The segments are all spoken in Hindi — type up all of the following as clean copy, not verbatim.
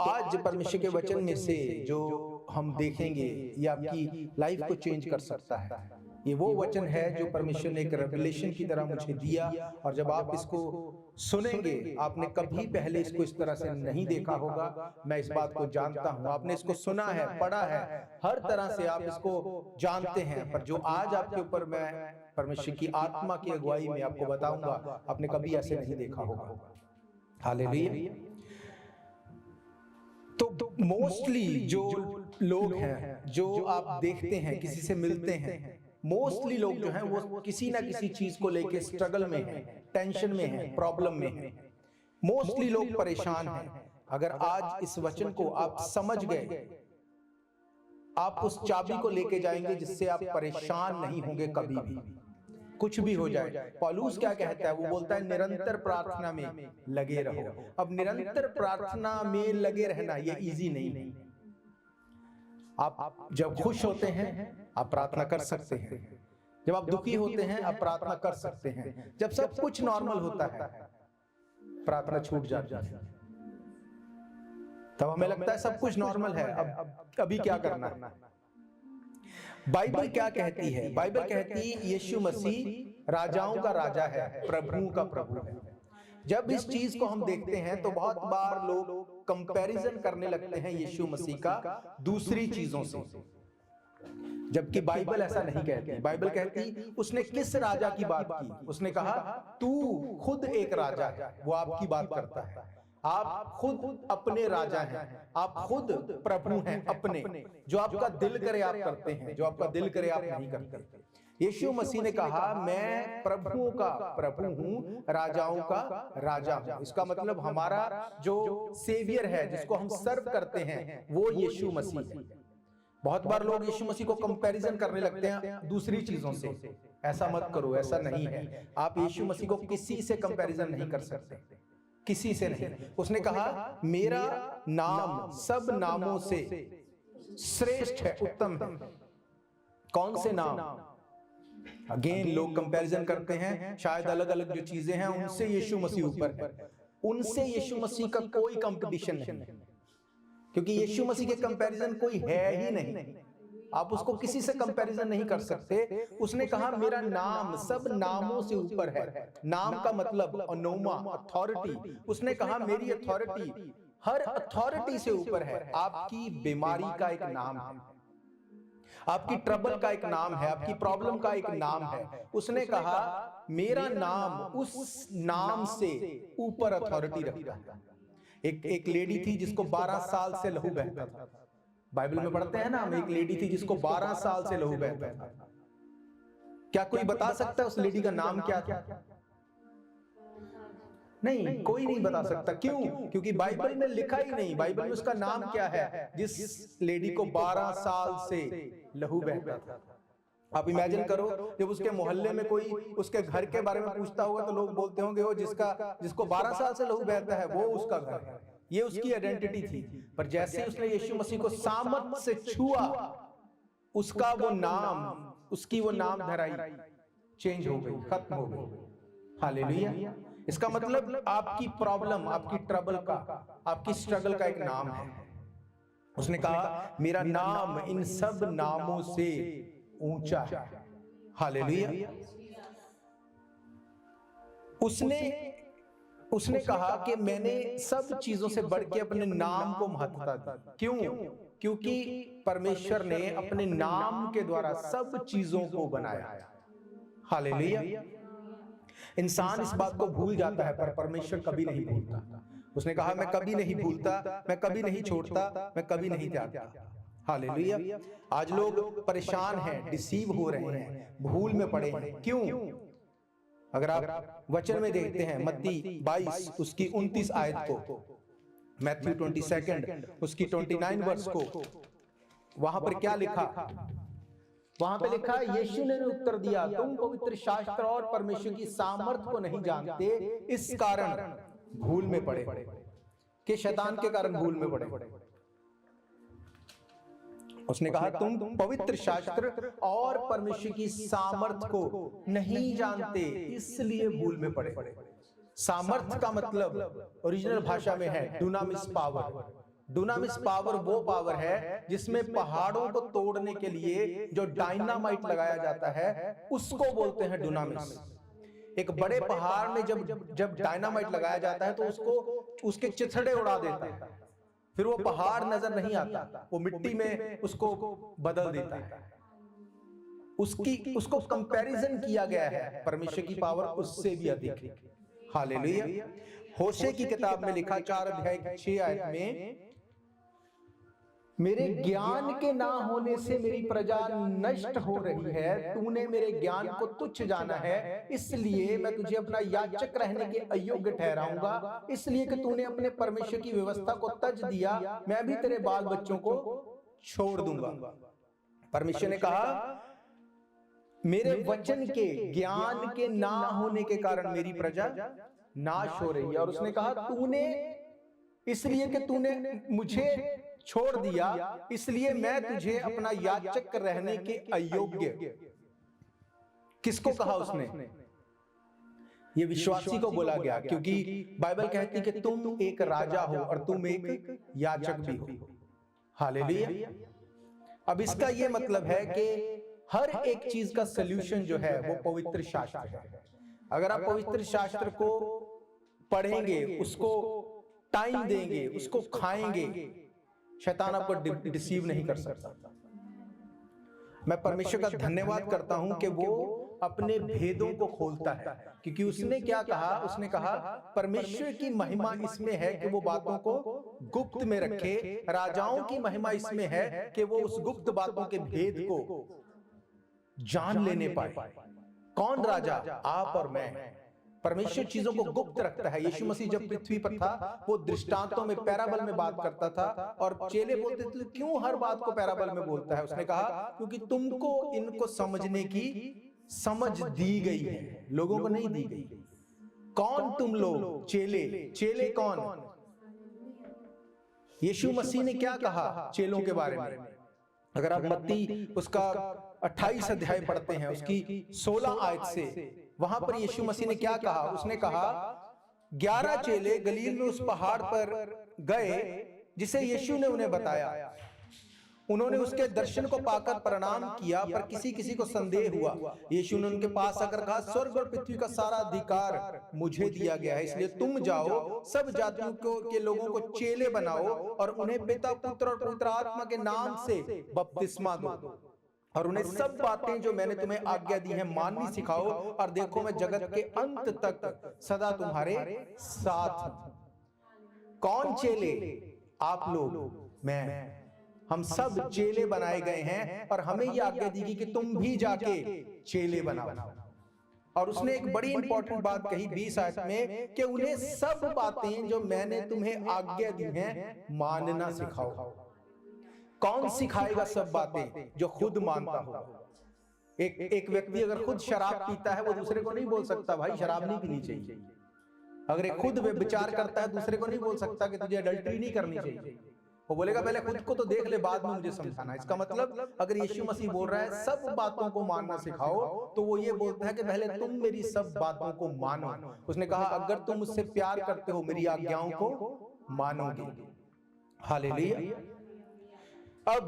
आज परमेश्वर के वचन में से जो हम देखेंगे ये आपकी लाइफ को चेंज कर सकता है। ये वो वचन है जो परमेश्वर ने एक रेवलेशन की तरह मुझे दिया, और जब आप इसको सुनेंगे, आपने कभी पहले इसको इस तरह से नहीं देखा होगा, मैं इस बात को जानता हूं। आपने इसको सुना है, पढ़ा है, हर तरह से आप इसको जानते हैं, पर जो आज आपके ऊपर मैं परमेश्वर की आत्मा की अगुवाई में आपको बताऊंगा, आपने कभी ऐसे नहीं देखा होगा। हालेलुया। तो मोस्टली जो लोग हैं, जो आप देखते हैं, किसी से मिलते हैं, मोस्टली लोग जो हैं वो किसी ना किसी चीज को लेके स्ट्रगल में हैं, टेंशन में हैं, प्रॉब्लम में हैं। मोस्टली लोग परेशान हैं। अगर आज इस वचन को आप समझ गए, आप उस चाबी को लेके जाएंगे जिससे आप परेशान नहीं होंगे कभी भी, कुछ भी हो जाए। पौलुस क्या कहता है? वो बोलता है निरंतर प्रार्थना में लगे रहो। अब निरंतर प्रार्थना में लगे रहना ये इजी नहीं। आप जब खुश होते हैं आप प्रार्थना कर सकते हैं, जब आप दुखी होते हैं आप प्रार्थना कर सकते हैं, जब सब कुछ नॉर्मल होता है प्रार्थना छूट जाती है, तब हमें लगता है सब कुछ नॉर्मल है, अब अभी क्या करना है। बाइबल क्या कहती है? बाइबल कहती है यीशु मसीह राजाओं का राजा है, प्रभुओं का प्रभु है। जब इस चीज को हम देखते हैं तो बहुत बार लोग कंपैरिजन करने लगते हैं यीशु मसीह का दूसरी चीजों से, जबकि बाइबल ऐसा नहीं कहती। बाइबल कहती उसने किस राजा की बात की? उसने कहा तू खुद एक राजा है। वो आपकी बात करता है, आप खुद अपने राजा हैं, आप खुद प्रभु हैं अपने। जो आपका दिल करे आप करते हैं, जो आपका दिल करे आप नहीं करते। यीशु मसीह ने कहा मैं प्रभुओं का प्रभु हूं, राजाओं का राजा हूं। इसका मतलब हमारा जो सेवियर है, जिसको हम सर्व करते हैं, वो यीशु मसीह है। बहुत बार लोग यीशु मसीह को कंपैरिजन करने लगते हैं दूसरी चीजों से। ऐसा मत करो, ऐसा नहीं है। आप यीशु मसीह को किसी से कंपैरिजन नहीं कर सकते, किसी से नहीं। उसने कहा मेरा नाम सब नामों से श्रेष्ठ है, उत्तम है। कौन से नाम? अगेन लोग कंपैरिजन करते हैं, शायद अलग अलग जो चीजें हैं उनसे यीशु मसीह ऊपर है। उनसे यीशु मसीह का कोई कंपटीशन नहीं है, क्योंकि यीशु मसीह के कंपैरिजन कोई है ही नहीं। आप उसको किसी से कंपैरिजन नहीं कर सकते। उसने कहा मेरा नाम सब नामों से ऊपर है। नाम का मतलब अनोमा, अथॉरिटी। उसने कहा मेरी अथॉरिटी हर अथॉरिटी से ऊपर है। आपकी बीमारी का एक नाम है, आपकी ट्रबल का एक नाम है, आपकी प्रॉब्लम का एक नाम है। उसने कहा मेरा नाम उस नाम से ऊपर अथॉरिटी रखता है। एक लेडी थी जिसको 12 साल से लहू बहता था। बाइबल में पढ़ते हैं ना हम, एक लेडी थी जिसको 12 साल से लहू बहता था। क्या कोई बता सकता है उस लेडी का नाम क्या था? नहीं, कोई नहीं बता सकता। क्यों? क्योंकि बाइबल में लिखा ही नहीं। बाइबल में उसका नाम क्या है जिस लेडी को 12 साल से लहू बहता था। आप इमेजिन करो, जब उसके मोहल्ले में कोई उसके घर के बारे में पूछता होगा तो लोग बोलते होंगे वो जिसको 12 साल से लहू बहता है वो उसका घर है। ये उसकी आइडेंटिटी थी। पर जैसे उसने यीशु मसीह को सामर्थ से छुआ, उसका वो नाम, उसकी वो नाम धराई चेंज हो गई, खत्म हो गई। हालेलुया। इसका मतलब आपकी प्रॉब्लम, आपकी ट्रबल का, आपकी स्ट्रगल का एक नाम है। उसने कहा मेरा नाम इन सब नामों से ऊंचा है। हालेलुया। उसने कहा कि मैंने सब चीजों से बढ़ के अपने नाम को महत्वता दी। क्यों? क्योंकि परमेश्वर ने अपने नाम के द्वारा सब चीजों को बनाया। हालेलुया। इंसान इस बात को भूल जाता है, पर परमेश्वर कभी नहीं भूलता। उसने कहा मैं कभी नहीं भूलता, मैं कभी नहीं छोड़ता, मैं कभी नहीं त्यागता। हालेलुया। आज लोग परेशान हैं, डिसीव हो रहे हैं, भूल में पड़े हैं। क्यों? अगर आप वचन में देखते हैं मत्ती 22 उसकी 29 आयत को, मैथ्यू 22 उसकी 29 वर्ष को, वहां पर क्या लिखा? वहां पे लिखा यीशु ने उत्तर दिया तुम पवित्र शास्त्र और परमेश्वर की सामर्थ को नहीं जानते, इस कारण भूल में पड़े, कि शैतान के कारण भूल में पड़े। उसने कहा तुम पवित्र शास्त्र और परमेश्वर की सामर्थ को नहीं जानते, इसलिए भूल में पड़े। सामर्थ का मतलब ओरिजिनल भाषा में है डुनामिस पावर। डुनामिस पावर वो पावर है जिसमें पहाड़ों को तोड़ने के लिए जो डायनामाइट लगाया जाता है उसको बोलते हैं डुनामिस। एक बड़े पहाड़ में जब डायनामाइट लगाया जाता है तो उसके चिथड़े उड़ा देता है, फिर वो पहाड़ नजर नहीं आता, वो मिट्टी में उसको बदल देता है। उसको कंपैरिजन किया गया है परमेश्वर की पावर उससे भी अधिक है। हालेलुया। होशे की किताब में लिखा 4 अध्याय 6 आयत में, मेरे ज्ञान के ना होने से मेरी प्रजा नष्ट हो रही है, तूने मेरे ज्ञान को तुच्छ जाना है, इसलिए मैं तुझे अपना याजक रहने के अयोग्य ठहराऊंगा, इसलिए कि तूने अपने परमेश्वर की व्यवस्था को तज दिया, मैं भी तेरे बाल बच्चों को छोड़ दूंगा। परमेश्वर ने कहा मेरे वचन के ज्ञान के ना होने के कारण मेरी प्रजा नाश हो रही है, और उसने कहा तूने इसलिए कि तूने मुझे छोड़ दिया, इसलिए मैं तुझे अपना याजक रहने के अयोग्य। किसको कहा उसने? ये विश्वासी को बोला गया, क्योंकि बाइबल कहती कि तुम एक राजा हो और तुम एक याजक भी हो। हालेलुया। अब इसका ये मतलब है कि हर एक चीज का सलूशन जो है वो पवित्र शास्त्र है। अगर आप पवित्र शास्त्र को पढ़ेंगे, उसको टाइम देंगे, उसको खाएंगे, शैतान आपको डिसीव नहीं कर सकता। मैं परमेश्वर का धन्यवाद करता हूं कि वो अपने भेदों को खोलता है, क्योंकि उसने क्या कहा? उसने कहा परमेश्वर की महिमा इसमें है कि वो बातों को गुप्त में रखे, राजाओं की महिमा इसमें है कि वो उस गुप्त बातों के भेद को जान लेने पाए। कौन राजा? आप और मैं। परमेश्वर चीजों को गुप्त रखता है। यीशु मसीह जब पृथ्वी पर था वो दृष्टांतों में, पैराबल में बात करता था, और चेले बोलते थे क्यों हर बात को पैराबल में बोलता है? उसने कहा क्योंकि तुमको इनको समझने की समझ दी गई है, लोगों को नहीं दी गई। कौन तुम लोग? चेले। चेले कौन? यीशु मसीह ने क्या कहा चेलों के बारे में? अगर आप मत्ती उसका 28 अध्याय पढ़ते हैं, उसकी 16 आयत से, वहां पर यीशु मसीह ने क्या कहा? उसने कहा 11 चेले गलील में उस पहाड़ पर गए जिसे यीशु ने उन्हें बताया। उन्होंने उसके दर्शन को पाकर प्रणाम किया, पर किसी किसी को संदेह हुआ। यीशु ने उनके पास आकर कहा स्वर्ग और पृथ्वी का सारा अधिकार मुझे दिया गया है, इसलिए तुम जाओ, सब जातियों के लोगों को चेले बनाओ और उन्हें पिता, पुत्र और पवित्र आत्मा के नाम से बपतिस्मा दो, और उन्हें सब बातें जो मैंने तुम्हें आज्ञा दी है माननी सिखाओ, और देखो मैं जगत के अंत तक सदा तुम्हारे साथ हूं। कौन चेले? आप लोग, मैं, हम सब चेले बनाए गए हैं, और हमें यह आज्ञा दी गई कि तुम भी जाके चेले बनाओ। और उसने एक बड़ी इंपॉर्टेंट बात कही 20 आयत में कि उन्हें सब बातें जो मैंने तुम्हें आज्ञा दी हैं मानना सिखाओ। कौन सिखाएगा सब बातें? जो खुद मानता हो। एक व्यक्ति अगर खुद शराब पीता है वो दूसरे को नहीं बोल सकता भाई शराब नहीं पीनी चाहिए। अगर एक खुद विचार करता है दूसरे को नहीं बोल सकता कि तुझे अडल्टरी नहीं करनी चाहिए। वो बोलेगा पहले खुद को तो देख ले, बाद में मुझे समझाना। इसका मतलब अगर यीशु मसीह बोल रहा है सब बातों को मानना सिखाओ, तो वो ये बोलता है कि पहले तुम मेरी सब बातों को मानो। उसने कहा अगर तुम मुझसे प्यार करते हो मेरी आज्ञाओं को मानोगे। हालेलुया। अब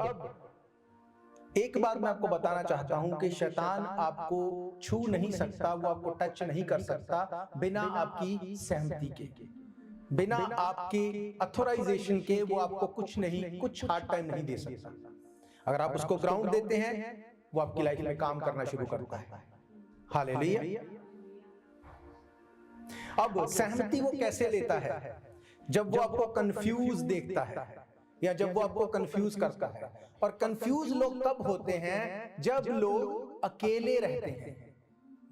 एक बात मैं आपको बताना चाहता हूं कि शैतान आपको छू नहीं सकता, वो आपको टच नहीं कर सकता बिना आपकी सहमति के, बिना आपके अथोराइजेशन के वो आपको कुछ हार्ड टाइम नहीं दे सकता। अगर आप उसको ग्राउंड देते हैं वो आपकी लाइफ में काम करना शुरू करता है। हालेलुया। अब सहमति वो कैसे लेता है? जब वो आपको कंफ्यूज देखता है या जब वो आपको कंफ्यूज करता है। और कंफ्यूज लोग कब होते हैं? जब लोग अकेले रहते हैं,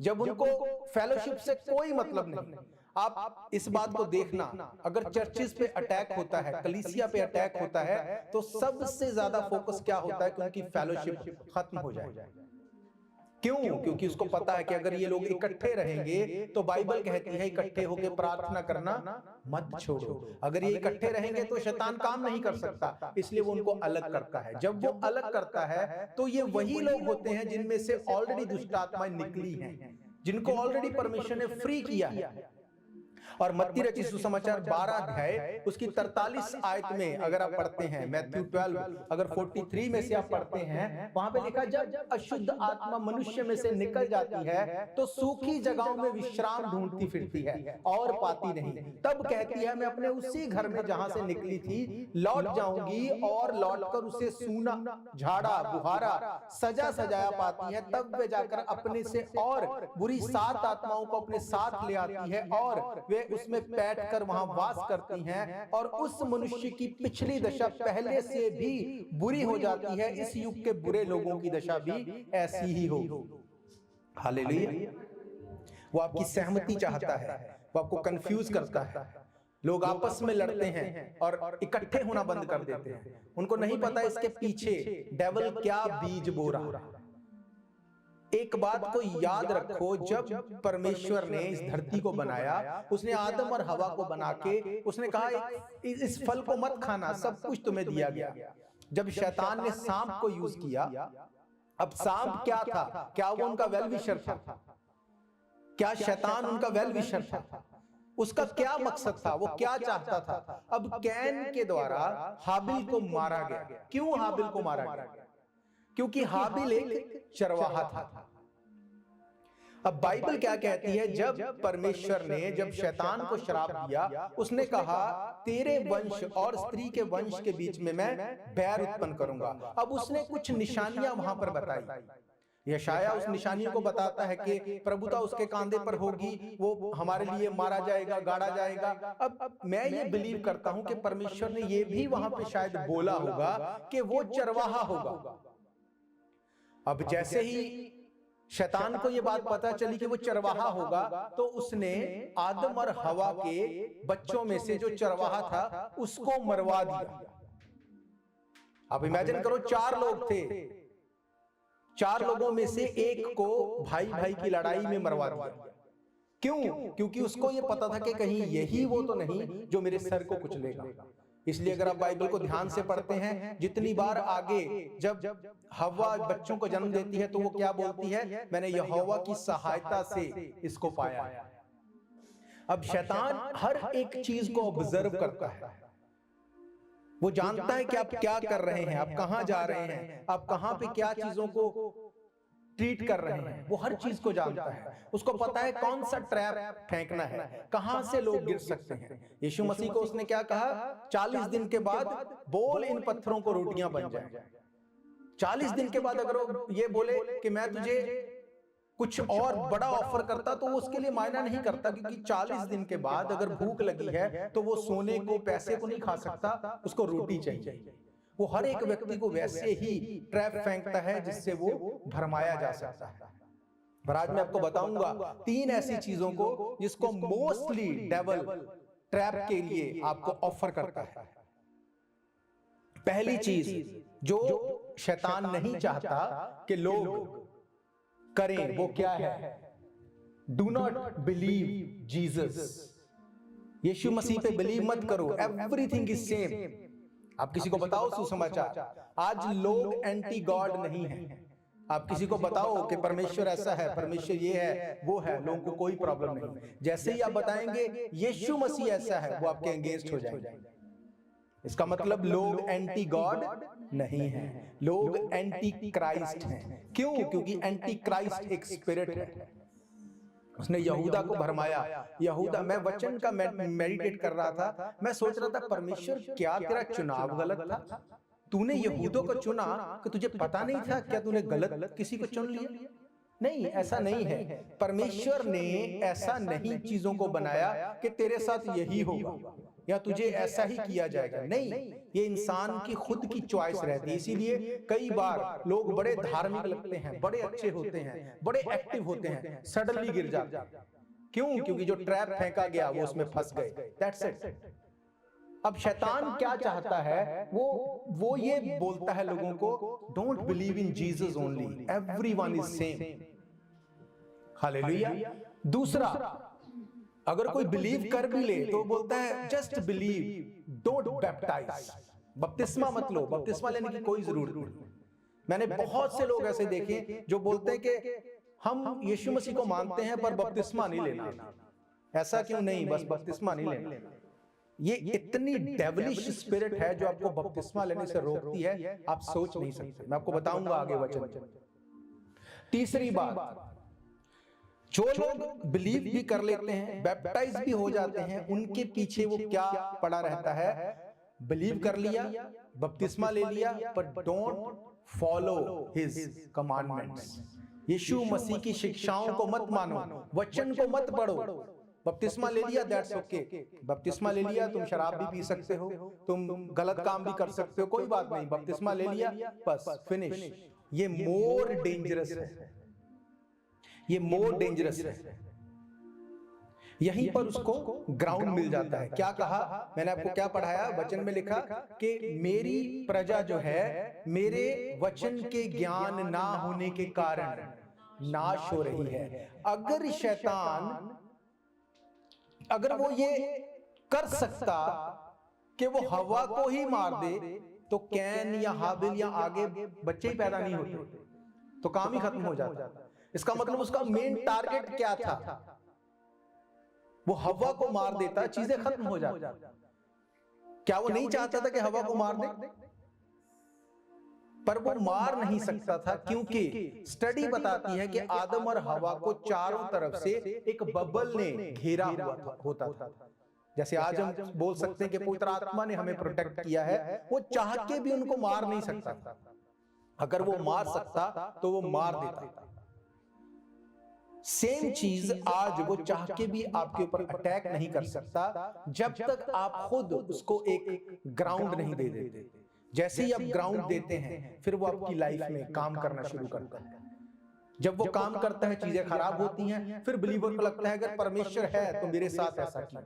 जब उनको फेलोशिप से कोई मतलब नहीं। आप इस बात को देखना, अगर चर्चिस पे अटैक होता है, कलीसिया पे अटैक होता है, तो सबसे ज्यादा फोकस क्या होता है कि उनकी फेलोशिप खत्म हो जाए। क्यों? क्योंकि उसको पता है कि अगर ये लोग इकट्ठे रहेंगे तो बाइबल कहती है इकट्ठे होकर प्रार्थना करना मत छोड़ो। अगर ये इकट्ठे रहेंगे तो शैतान काम नहीं कर सकता, इसलिए वो उनको अलग करता है। जब वो अलग करता है तो ये वही लोग होते हैं जिनमें से ऑलरेडी दुष्ट आत्माएं निकली हैं, जिनको ऑलरेडी परमेश्वर ने फ्री किया है। और मत्ती रचित सुसमाचार 12 अध्याय उसकी 43 आयत में अगर आप पढ़ते हैं, मैथ्यू 12 अगर 43 में से आप पढ़ते हैं, वहां पे लिखा जब अशुद्ध आत्मा मनुष्य में से निकल जाती है तो सूखी जगहों में विश्राम ढूंढती फिरती है और पाती नहीं, तब कहती है मैं अपने उसी घर में जहां से निकली थी लौट जाऊंगी, और लौटकर उसे सूना, झाड़ा बुहारा, सजा सजाया पाती है। तब वे जाकर अपने से और बुरी 7 आत्माओं को अपने साथ ले आती है और वे उसमें बैठकर वहां वास करती हैं, और उस मनुष्य की पिछली दशा पहले से भी बुरी हो जाती है। इस युग के बुरे लोगों की दशा भी ऐसी ही हो। हालेलुया। वो आपकी सहमति चाहता है, वो आपको कंफ्यूज करता है। लोग आपस में लड़ते हैं और इकट्ठे होना बंद कर देते हैं, उनको नहीं पता इसके पीछे डेविल क्या बीज बो रहा है। एक बात को याद रखो, जब परमेश्वर ने इस धरती को बनाया, उसने आदम और हवा को बना के उसने कहा इस फल को मत खाना, सब कुछ तुम्हें दिया गया। जब शैतान ने सांप को यूज किया, अब सांप क्या था? क्या वो उनका वेल विशर था? क्या शैतान उनका वेल विशर था? उसका क्या मकसद था? वो क्या चाहता था? अब कैन के द्वारा हाबिल को मारा गया। क्यों हाबिल को मारा गया? क्योंकि हाबिल एक चरवाहा था। अब बाइबल क्या कहती है, जब परमेश्वर ने जब शैतान को श्राप दिया, उसने कहा तेरे वंश और स्त्री के वंश के बीच में मैं बैर उत्पन्न करूंगा। अब उसने कुछ निशानियां वहां पर बताई। यशाया उस निशानियों को बताता है कि प्रभुता उसके कांधे पर होगी, वो हमारे लिए मारा जाएगा, गाड़ा जाएगा। अब मैं ये बिलीव करता हूं कि परमेश्वर ने ये भी वहां पे शायद बोला होगा कि वो चरवाहा होगा। अब जैसे ही शैतान को यह बात पता चली कि वो चरवाहा होगा, तो उसने आदम और हवा के बच्चों में से जो चरवाहा था उसको मरवा दिया। अब इमेजिन करो, 4 लोग थे, 4 लोगों में से एक को भाई भाई की लड़ाई में मरवा दिया। क्यों? क्योंकि उसको यह पता था कि कहीं यही वो तो नहीं जो मेरे सर को कुचलेगा। इसलिए अगर आप बाइबल को ध्यान से पढ़ते हैं, जितनी बार आगे जब हव्वा बच्चों को जन्म देती है तो वो क्या बोलती है? मैंने यहोवा की सहायता से इसको पाया। अब शैतान हर एक चीज को ऑब्जर्व करता है, वो जानता है कि आप क्या कर रहे हैं, आप कहां जा रहे हैं, आप कहां पे क्या चीजों को ट्रीट कर रहे हैं, वो हर चीज को जानता है। उसको पता है कौन सा ट्रैप फेंकना है, कहां से लोग गिर सकते हैं। यीशु मसीह को उसने क्या कहा? 40 दिन के बाद बोल इन पत्थरों को रोटियां बन जाए। 40 दिन के बाद अगर वो ये बोले कि मैं तुझे कुछ और बड़ा ऑफर करता, तो वो उसके लिए मायना नहीं करता, क्योंकि 40 दिन के बाद अगर भूख लगी है तो वो सोने को, पैसे को नहीं खा सकता, उसको रोटी चाहिए। वो हर एक व्यक्ति को वैसे ही ट्रैप फेंकता है जिससे वो भरमाया जा सकता है। पर आज मैं आपको बताऊंगा 3 ऐसी चीजों को जिसको मोस्टली डेविल ट्रैप के लिए आपको ऑफर करता है। पहली चीज जो शैतान नहीं चाहता कि लोग करें, वो क्या है? Do not believe Jesus. यीशु मसीह पे बिलीव मत करो, एवरीथिंग इज सेम। आप किसी को बताओ सुसमाचार, आज लोग एंटी गॉड नहीं है। आप किसी को बताओ कि परमेश्वर ऐसा है, परमेश्वर ये है, वो है, लोगों को कोई प्रॉब्लम नहीं। जैसे ही आप बताएंगे यीशु मसीह ऐसा है, वो आपके अगेंस्ट हो जाएंगे। इसका मतलब लोग एंटी गॉड नहीं है, लोग एंटी क्राइस्ट हैं। क्यों? क्योंकि एंटी क्राइस्ट एक स्पिरिट है। उसने यहूदा को भरमाया। यहूदा, मैं वचन का मेडिटेट कर रहा था, मैं सोच रहा था परमेश्वर क्या तेरा चुनाव गलत था? तूने यहूदों को चुना कि तुझे पता नहीं था? क्या तूने गलत किसी को चुन लिया? नहीं, ऐसा नहीं है। परमेश्वर ने ऐसा नहीं चीजों को बनाया कि तेरे साथ यही होगा या तुझे ऐसा ही किया जाएगा। नहीं, ये इंसान की खुद की चॉइस रहती है। इसीलिए कई बार लोग बड़े धार्मिक लगते हैं, बड़े अच्छे होते हैं, बड़े एक्टिव होते हैं, सडनली गिर जाते हैं। क्यों? क्योंकि जो ट्रैप फेंका गया वो उसमें फंस गए। That's it. अब शैतान क्या चाहता है? वो ये बोलता है लोगों को, don't believe in Jesus only, everyone is same. Hallelujah. दूसरा, अगर कोई बिलीव कर भी ले तो बोलता है जस्ट बिलीव, डोंट बैप्टाइज। बपतिस्मा मत लो, बपतिस्मा लेने की कोई जरूरत नहीं। मैंने बहुत से लोग ऐसे देखे जो बोलते हैं कि हम यीशु मसीह को मानते हैं पर बपतिस्मा नहीं लेना। ऐसा क्यों नहीं, बस बपतिस्मा नहीं लेना। ये इतनी डेविलिश स्पिरिट है जो आपको बपतिस्मा लेने से रोकती है, आप सोच नहीं सकते। मैं आपको बताऊंगा आगे वचन। तीसरी बात, जो लोग बिलीव भी कर लेते हैं, बैप्टाइज भी हो जाते हैं, उनके पीछे वो क्या पड़ा रहता है? बिलीव कर लिया, बपतिस्मा ले लिया, पर डोंट फॉलो हिज कमांडमेंट्स। यीशु मसीह की शिक्षाओं को मत मानो, वचन को मत पढ़ो। बपतिस्मा ले लिया, दैट्स ओके। बपतिस्मा ले लिया, तुम शराब भी पी सकते हो, तुम गलत काम भी कर सकते हो, कोई बात नहीं। बपतिस्मा ले लिया, बस फिनिश। ये मोर डेंजरस है, ये मोर डेंजरस है। यहीं पर उसको ग्राउंड मिल जाता है। क्या कहा मैंने आपको, क्या पढ़ाया? वचन में लिखा कि मेरी प्रजा जो है मेरे वचन के ज्ञान ना होने के कारण नाश हो रही है। अगर शैतान, अगर वो ये कर सकता कि वो हवा को ही मार दे, तो कैन या हाबिल या आगे बच्चे ही पैदा नहीं होते, तो काम ही खत्म हो जाता। इसका मतलब उसका मेन टारगेट क्या था? वो हवा को मार देता, चीजें खत्म हो जाती। क्या वो नहीं चाहता था कि हवा को मार दे? पर वो मार नहीं सकता था, क्योंकि स्टडी बताती है कि आदम और हवा को चारों तरफ से एक बबल ने घेरा हुआ होता था। जैसे आज हम बोल सकते हैं कि पवित्र आत्मा ने हमें प्रोटेक्ट किया है, वो चाह के भी उनको मार नहीं सकता था। अगर वो मार सकता तो वो मार देता। सेम चीज आज वो चाह के भी आपके ऊपर अटैक नहीं कर सकता, जब तक आप खुद उसको एक ग्राउंड नहीं दे देते। जैसे ही आप ग्राउंड देते हैं, फिर वो आपकी लाइफ में काम करना शुरू करता है। जब वो काम करता है, चीजें खराब होती हैं, फिर बिलीवर को लगता है अगर परमेश्वर है तो मेरे साथ ऐसा क्यों?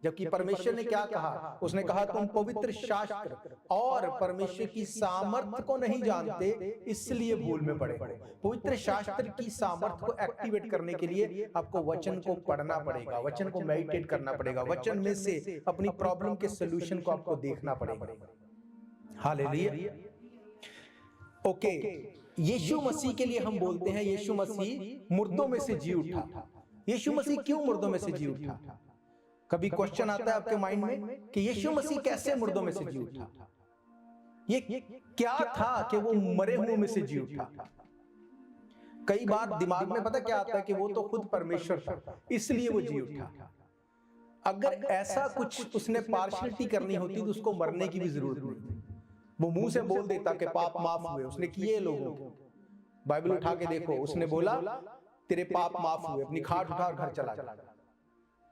जबकि परमेश्वर ने क्या कहा? उसने कहा तुम पवित्र शास्त्र और परमेश्वर की सामर्थ को नहीं जानते, इसलिए भूल में पड़े। पवित्र शास्त्र की सामर्थ को एक्टिवेट करने के लिए आपको वचन को पढ़ना पड़ेगा, वचन को मेडिटेट करना पड़ेगा, वचन में से अपनी प्रॉब्लम के सॉल्यूशन को आपको देखना पड़ेगा। हालेलुया। ओके, यीशु मसीह के लिए हम बोलते हैं यीशु मसीह मुर्दों में से जी उठा। यीशु मसीह क्यों मुर्दों में से जी उठा? कभी क्वेश्चन आता है आपके माइंड में कि यीशु मसीह कैसे मुर्दों में से जी उठा? ये क्या था कि वो मरे हुए में से जी उठा? कई बार दिमाग में पता क्या आता है कि वो तो खुद परमेश्वर था, इसलिए वो जी उठा। अगर ऐसा कुछ उसने पार्शियलिटी करनी होती तो उसको मरने की भी जरूरत नहीं थी। वो मुंह से बोल देता कि पाप माफ हुए, उसने किए लोगों को। बाइबल उठा के देखो, उसने बोला तेरे पाप माफ हुए, अपनी खाट उठा और घर चला जा।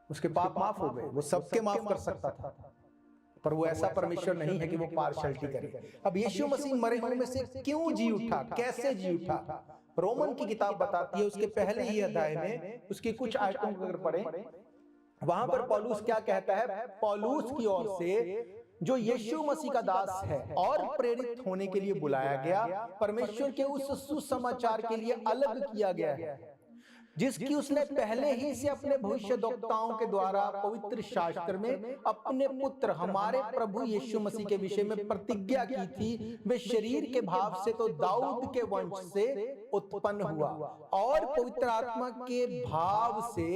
उसके पाप माफ हो गए। वो सबके माफ कर सकता था, पर वो ऐसा परमेश्वर नहीं है कि वो पार्शियलिटी करे। अब यीशु मसीह मरे हुए में से क्यों जी उठा, कैसे जी उठा? रोमन की किताब बताती है, उसके पहले ही अध्याय में उसकी कुछ आयतों को अगर पढ़ें, वहां पर पौलुस क्या कहता है? पौलुस की ओर से जो यीशु मसीह का दास है और प्रेरित होने के लिए बुलाया गया, परमेश्वर के उस सुसमाचार के लिए अलग किया गया है, जिसकी उसने पहले ही से अपने भविष्यद्वक्ताओं के द्वारा पवित्र शास्त्र में अपने पुत्र हमारे प्रभु यीशु मसीह के विषय में प्रतिज्ञा की थी। वे शरीर के भाव से तो दाऊद के वंश से उत्पन्न हुआ और पवित्र आत्मा के भाव से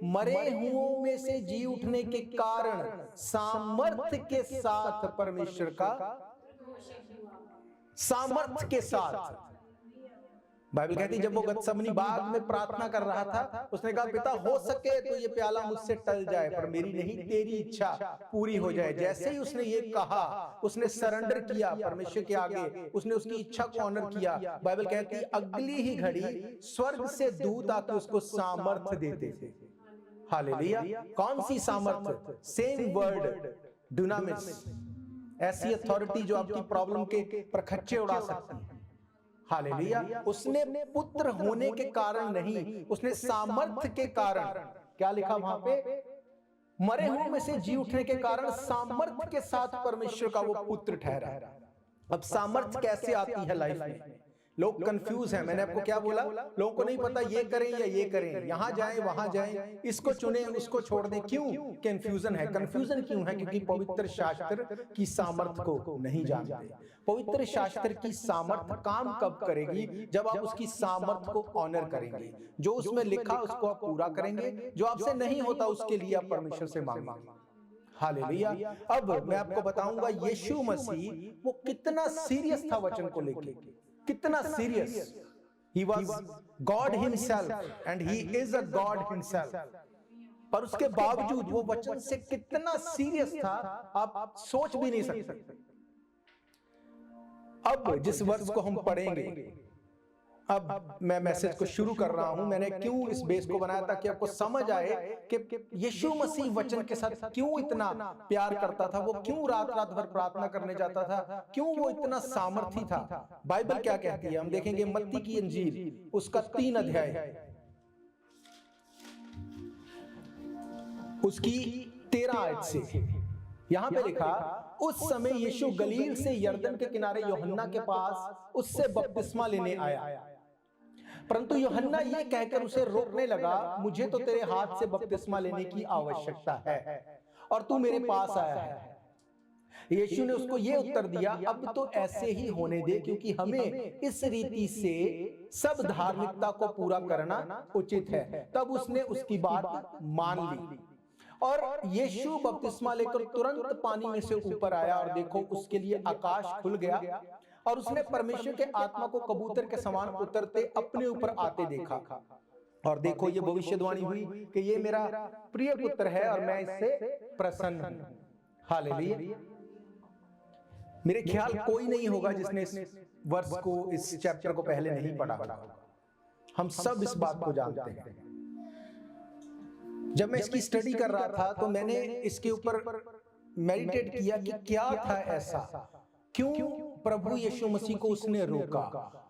मरे हुओं में से जी उठने के कारण सामर्थ्य के साथ परमेश्वर का सामर्थ्य के साथ। बाइबल कहती है जब वो गतसमनी बाग में प्रार्थना कर रहा था, उसने कहा पिता हो सके तो ये प्याला मुझसे टल जाए, पर मेरी नहीं तेरी इच्छा पूरी हो जाए। जैसे ही उसने ये कहा, उसने सरेंडर किया परमेश्वर के आगे, उसने उसकी इच्छा को ऑनर किया। बाइबल कहती है अगली ही घड़ी स्वर्ग से दूत आके उसको सामर्थ्य देते थे। हालेलुया। कौन सी सामर्थ्य? सेम वर्ड डुनामिस, ऐसी अथॉरिटी जो आपकी प्रॉब्लम के प्रखच्चे उड़ा सकती है। हालेलुया। उसने पुत्र होने के कारण नहीं, उसने सामर्थ्य के कारण, क्या लिखा वहां पे? मरे हुए में से जी उठने के कारण सामर्थ्य के साथ परमेश्वर का वो पुत्र ठहरा। अब सामर्थ्य कैसे आती है लाइफ में? लोग कंफ्यूज हैं। मैंने आपको क्या बोला, लोगों को नहीं पता ये करें या ये करें, यहां जाएं वहां जाएं, इसको चुने उसको छोड़ दें। क्यों कंफ्यूजन है? कंफ्यूजन क्यों है? क्योंकि पवित्र शास्त्र की सामर्थ को नहीं जानते। पवित्र शास्त्र की सामर्थ काम कब करेगी? जब आप उसकी सामर्थ को ऑनर करेंगे। जो उसमें लिखा उसको आप पूरा करेंगे, जो आपसे नहीं होता उसके लिए आप परमेश्वर से मांगेंगे। हालेलुया। अब मैं आपको बताऊंगा यीशु मसीह वो कितना सीरियस था वचन को लेके, कितना serious. He was God himself and he is a God himself, पर उसके बावजूद वो वचन से कितना सीरियस था आप सोच भी नहीं सकते। अब जिस वर्ष को हम पढ़ेंगे, अब मैं मैसेज को शुरू कर रहा हूं। मैंने क्यों इस बेस को बनाया, ताकि आपको समझ आए कि यीशु मसीह वचन के साथ क्यों इतना प्यार करता था, वो क्यों रात रात भर प्रार्थना करने जाता था, क्यों वो इतना सामर्थी था। बाइबल क्या कहती है हम देखेंगे, मत्ती की इंजील उसका 3 अध्याय उसकी 13 आयत से यहां पे लिखा, उस समय यीशु गलील से यरदन के किनारे यूहन्ना के पास उससे बपतिस्मा लेने आया, परंतु यूहन्ना ये कहकर उसे रोकने लगा, मुझे तो तेरे हाथ से बपतिस्मा लेने की आवश्यकता है और तू मेरे पास आया है। यीशु ने उसको ये उत्तर दिया, अब तो ऐसे ही होने दे, क्योंकि हमें इस रीति से सब धार्मिकता को पूरा करना उचित है। तब उसने उसकी बात मान ली और यीशु बपतिस्मा लेकर तुरंत पानी में से ऊपर आया, और देखो उसके लिए आकाश खुल गया और उसने परमेश्वर के आत्मा को कबूतर के समान उतरते अपने ऊपर आते देखा। और देखो ये भविष्यवाणी हुई कि ये मेरा प्रिय पुत्र है और मैं इससे प्रसन्न हूं। हालेलुया। मेरे ख्याल कोई नहीं होगा जिसने इस वर्ष को, इस चैप्टर को पहले नहीं पढ़ा होगा। हम सब इस बात को जानते हैं। जब मैं इसकी स्टडी कर रहा था तो मैंने इसके ऊपर मेडिटेट किया कि क्या था ऐसा, क्यों प्रभु यीशु मसीह को उसने रोका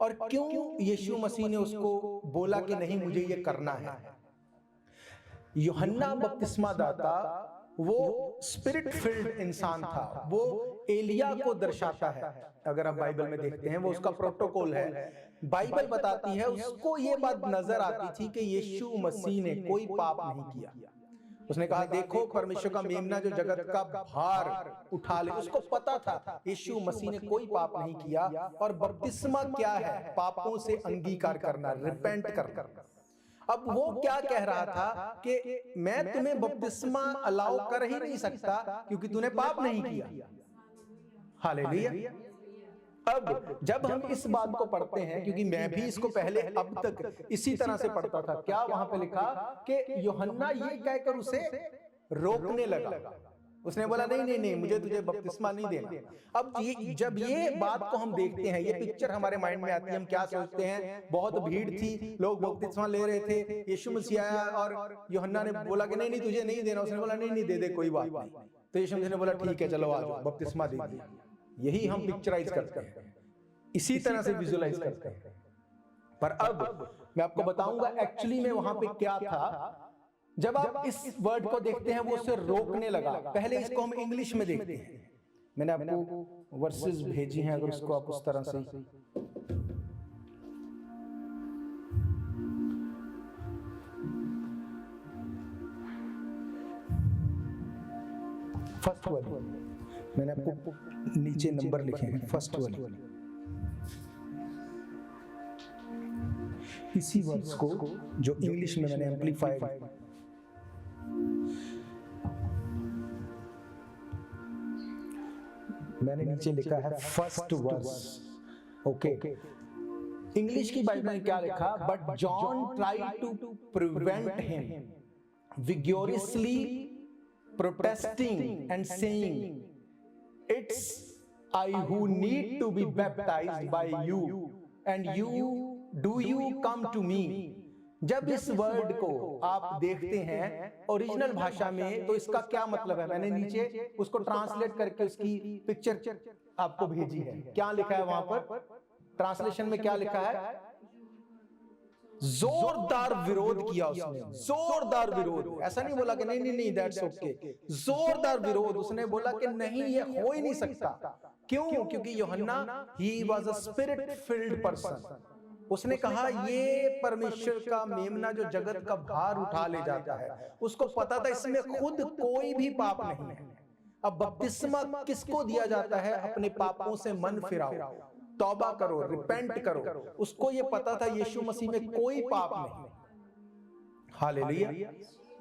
और क्यों यीशु मसीह ने उसको बोला कि नहीं मुझे ये करना है। यूहन्ना बपतिस्मा दाता वो स्पिरिट फिल्ड इंसान था, वो एलिया को दर्शाता है। अगर आप बाइबल में देखते हैं वो उसका प्रोटोकॉल है। बाइबल बताती है उसको ये बात नजर आती थी कि यीशु मसीह ने कोई पाप नहीं किया। उसने कहा देखो परमेश्वर का मेमना जो जगत का भार उठा ले, उसको पता था यीशु मसीह ने कोई पाप नहीं किया। और बपतिस्मा क्या है? पापों से अंगीकार करना, रिपेंट करना। अब वो क्या कह रहा था कि मैं तुम्हें बपतिस्मा अलाउ कर ही नहीं सकता क्योंकि तूने पाप नहीं किया। हालेलुया। अब जब हम इस बात को पढ़ते हैं, क्योंकि मैं भी इसको पहले अब तक इसी तरह से पढ़ता था, क्या वहां पे लिखा कि यूहन्ना ये कहकर उसे रोकने लगा। उसने बोला नहीं नहीं नहीं, मुझे तुझे बपतिस्मा नहीं देना। अब जब ये बात को हम देखते हैं, ये पिक्चर हमारे माइंड में आती है, हम क्या सोचते हैं? बहुत भीड़ थी, लोग बपतिस्मा ले रहे थे, यीशु मसीह आया और यूहन्ना ने बोला कि नहीं नहीं तुझे नहीं देना। उसने बोला नहीं नहीं दे दे, कोई बात नहीं। तो यीशु मसीह ने बोला ठीक है चलो आ जाओ, बपतिस्मा दे दिया। यही हम पिक्चराइज करते हैं, इसी तरह से विजुअलाइज करते हैं। पर अब मैं आपको बताऊंगा एक्चुअली में वहां पे क्या था। जब आप इस वर्ड को देखते हैं वो उसे रोकने लगा। पहले इसको हम इंग्लिश में देखते हैं। मैंने आपको वर्सेस भेजी हैं, अगर उसको आप उस तरह से फर्स्ट वर्ड मैंने आपको नीचे नंबर लिखे हैं, फर्स्ट वर्ड। इसी वर्ड्स को जो इंग्लिश में मैंने एम्प्लीफाइड मैंने नीचे लिखा है फर्स्ट वर्स। ओके, इंग्लिश की बाइबल में क्या लिखा? But John tried to prevent him vigorously protesting and saying, it's I who need to be baptized by you and do you come to me। जब इस वर्ड को आप देखते हैं ओरिजिनल भाषा में तो इसका क्या मतलब है, मैंने नीचे उसको ट्रांसलेट करके उसकी पिक्चर आपको भेजी है। क्या लिखा है वहां पर ट्रांसलेशन में? क्या लिखा है? जोरदार विरोध किया उसने, जोरदार विरोध। ऐसा नहीं बोला कि नहीं नहीं नहीं दैट्स ओके, जोरदार विरोध। उसने बोला कि नहीं, ये हो ही नहीं सकता। क्यों? क्योंकि यूहन्ना he was a spirit field person. उसने कहा ये परमेश्वर का मेमना जो जगत का भार उठा ले जाता है, उसको पता था इसमें खुद कोई भी पाप नहीं है। अब बपतिस्मा किसको दिया जाता है? अपने पापों से मन फिराओ, तौबा करो, रिपेंट करो। उसको ये पता था यीशु मसीह में कोई पाप नहीं। हालेलुया।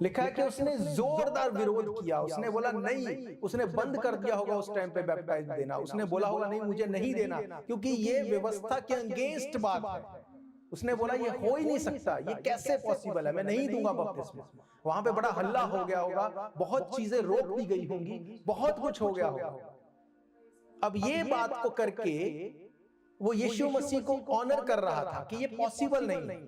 लिखा है कि उसने जोरदार विरोध किया। उसने बोला नहीं, उसने बंद कर दिया होगा उस टाइम पे बैप्टाइज देना। उसने बोला होगा नहीं मुझे नहीं देना, क्योंकि ये व्यवस्था के अगेंस्ट बात है। उसने बोला ये हो ही नहीं सकता, ये कैसे पॉसिबल है, मैं नहीं दूंगा बपतिस्मा। वहां पे बड़ा हल्ला हो गया होगा, बहुत चीजें रोक दी गई होंगी, बहुत कुछ हो गया होगा। अब ये बात को करके वो यीशु मसीह को ऑनर कर रहा था कि ये पॉसिबल नहीं।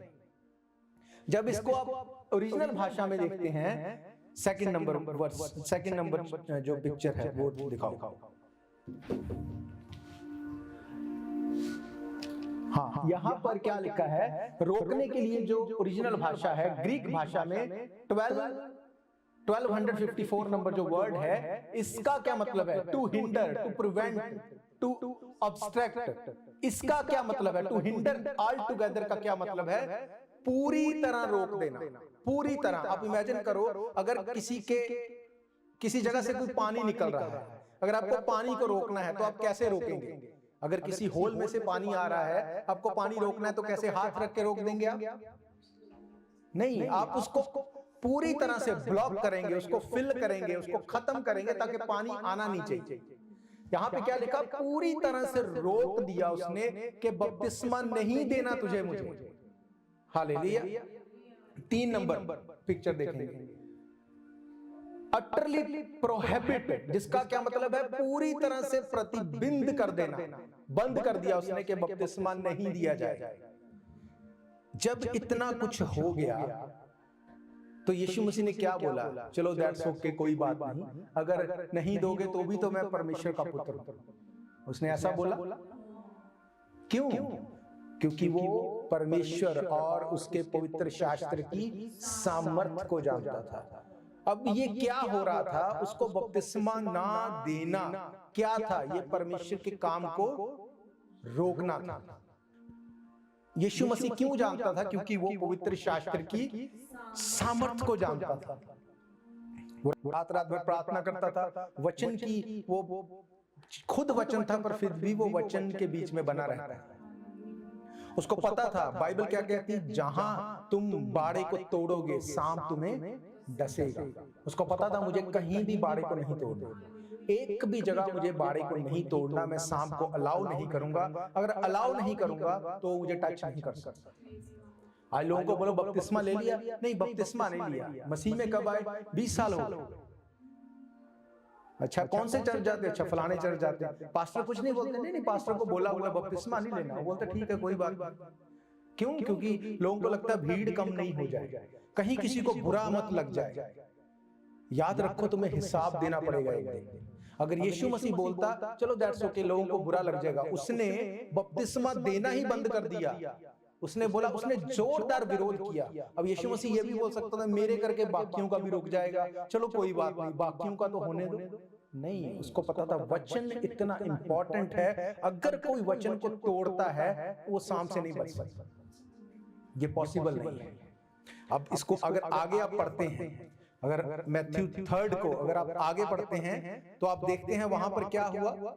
जब इसको आप ओरिजिनल भाषा में देखते हैं, second number verse, second number जो पिक्चर है वो दिखाओ। हाँ, यहां पर क्या लिखा है? रोकने के लिए जो ओरिजिनल भाषा है ग्रीक भाषा में 1254 नंबर जो वर्ड है, इसका क्या मतलब है? To hinder, to prevent, to obstruct. इसका क्या मतलब है? टू हिंडर ऑल टुगेदर का क्या मतलब है? पूरी तरह रोक देना, पूरी तरह। आप इमेजिन करो, अगर किसी जगह से कोई पानी निकल रहा है, अगर आपको पानी को रोकना है तो आप कैसे रोकेंगे? अगर किसी होल में से पानी आ रहा है, आपको पानी रोकना है तो कैसे हाथ रख के रोक देंगे आप? नहीं, आप उसको पूरी तरह से ब्लॉक करेंगे, उसको फिल करेंगे, उसको खत्म करेंगे ताकि पानी आना नहीं चाहिए। यहां पे क्या लिखा? पूरी तरह से रोक दिया उसने कि बपतिस्मा नहीं देना तुझे मुझे। हालेलुया। 3 नंबर पिक्चर देखेंगे, अटरली प्रोहिबिटेड, जिसका क्या मतलब है? पूरी तरह से प्रतिबंध कर देना, बंद कर दिया उसने कि बपतिस्मा नहीं दिया जाए। जब इतना कुछ हो गया तो यीशु मसीह ने क्या बोला? चलो दैट्स ओके, कोई बात नहीं, अगर नहीं दोगे तो भी तो मैं परमेश्वर का पुत्र हूं। उसने ऐसा बोला। क्यों? क्योंकि वो परमेश्वर और उसके पवित्र शास्त्र की सामर्थ्य को जानता था। अब ये क्या हो रहा था? उसको बपतिस्मा ना देना क्या था? ये परमेश्वर के काम को रोकना था। यीशु मसीह क्यों जानता था? क्योंकि वो पवित्र शास्त्र की सामर्थ्य को जानता था। वो रात रात भर प्रार्थना करता था, वचन की, वो खुद वचन था पर फिर भी वो वचन के बीच में बना रहता है। उसको पता था बाइबल क्या कहती है, जहां तुम बाड़े को तोड़ोगे सांप तुम्हें डसेगा। उसको पता था मुझे कहीं भी बाड़े को नहीं तोड़ना, एक भी जगह मुझे बाड़े को नहीं तोड़ना, मैं सांप को अलाउ नहीं करूंगा। अगर अलाउ नहीं करूंगा तो मुझे टच नहीं कर सकता। आज लोगों को बोलो बपतिस्मा ले लिया? नहीं, बपतिस्मा नहीं लिया। मसीह में कब आए? 20 साल हो गए। अच्छा, कौन से चर्च जाते? अच्छा, फलाने चर्च जाते हैं। पास्टर कुछ नहीं बोलते? नहीं नहीं, पास्टर को बोला हुआ बपतिस्मा नहीं लेना, बोलते ठीक है कोई बात। क्यों? क्योंकि लोगों को लगता है भीड़ कम नहीं हो जाए, कहीं किसी को बुरा मत लग जाए। याद रखो तुम्हें हिसाब देना पड़ेगा एक दिन। अगर यीशु मसीह बोलता चलो दैट्स ओके, लोगों को बुरा लग जाएगा, उसने बपतिस्मा देना ही बंद कर दिया। उसने बोला, उसने जोरदार विरोध किया। अब यीशु मसीह ये भी बोल सकता था मेरे करके बाकियों का भी रुक जाएगा, चलो कोई बात नहीं, बाकियों का तो होने दो। नहीं, उसको पता था वचन इतना इंपॉर्टेंट है, अगर कोई वचन को तोड़ता है वो सांप से नहीं बच सकता। ये पॉसिबल नहीं है। अब इसको अगर आगे आप पढ़ते हैं, अगर मैथ्यू 3 को अगर आप आगे पढ़ते हैं तो आप देखते हैं वहां पर क्या हुआ।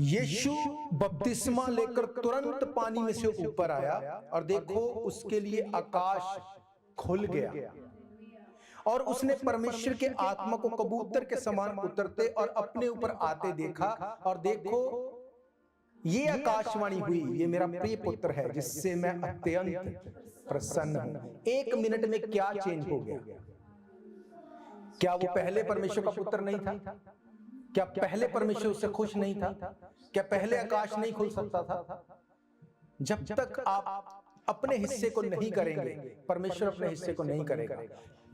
यीशु बपतिस्मा लेकर तुरंत पानी में से ऊपर आया और देखो उसके लिए आकाश खुल गया और उसने परमेश्वर के आत्मा को कबूतर के समान उतरते और अपने ऊपर आते देखा। और देखो ये आकाशवाणी हुई, ये मेरा प्रिय पुत्र है जिससे मैं अत्यंत प्रसन्न हूं। 1 मिनट में क्या चेंज हो गया? क्या वो पहले परमेश्वर का पुत्र नहीं था? क्या पहले परमेश्वर उससे खुश नहीं था? क्या पहले आकाश नहीं खुल सकता था? जब तक आप अपने हिस्से को नहीं करेंगे, परमेश्वर अपने हिस्से को नहीं करेगा।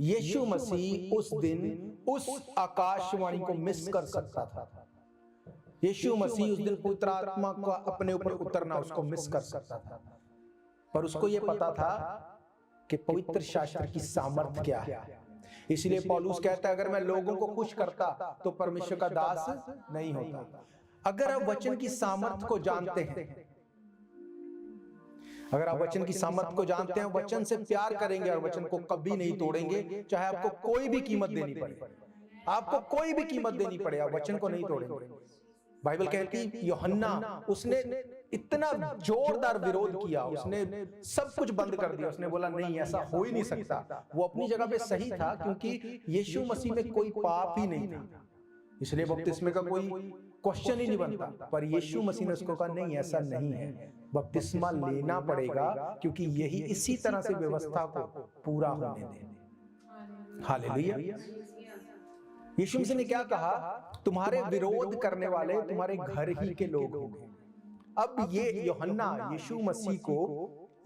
यीशु मसीह उस दिन उस आकाशवाणी को मिस कर सकता था। यीशु मसीह उस दिन पवित्र आत्मा को अपने ऊपर उतरना उसको मिस कर सकता था, पर उसको यह पता था कि पवित्र शास्त्र की सामर्थ्य क्या है। इसलिए पौलुस कहता है अगर मैं लोगों को खुश करता तो परमेश्वर का दास नहीं होता। अगर आप वचन की सामर्थ्य को जानते हैं, अगर आप वचन की सामर्थ्य को जानते हैं, वचन से प्यार करेंगे और वचन को कभी नहीं तोड़ेंगे, चाहे आपको कोई भी कीमत देनी पड़े, आपको कोई भी कीमत देनी पड़े, आप वचन को नहीं तोड़ेंगे। बाइबल कहती यूहन्ना उसने इतना जोरदार विरोध किया, उसने सब कुछ बंद कर दिया, उसने बोला नहीं ऐसा हो ही नहीं सकता। वो अपनी जगह पे सही था क्योंकि यीशु मसीह में कोई पाप ही नहीं था, इसलिए बपतिस्मे का कोई क्वेश्चन ही नहीं बनता। पर यीशु मसीह ने उसको कहा नहीं ऐसा नहीं है, बपतिस्मा लेना पड़ेगा क्योंकि यही इसी तरह से व्यवस्था को पूरा होने दे। हालेलुया। यीशु मसीह ने क्या कहा, तुम्हारे विरोध करने वाले तुम्हारे घर ही के लोग होंगे। अब ये यूहन्ना यीशु मसीह को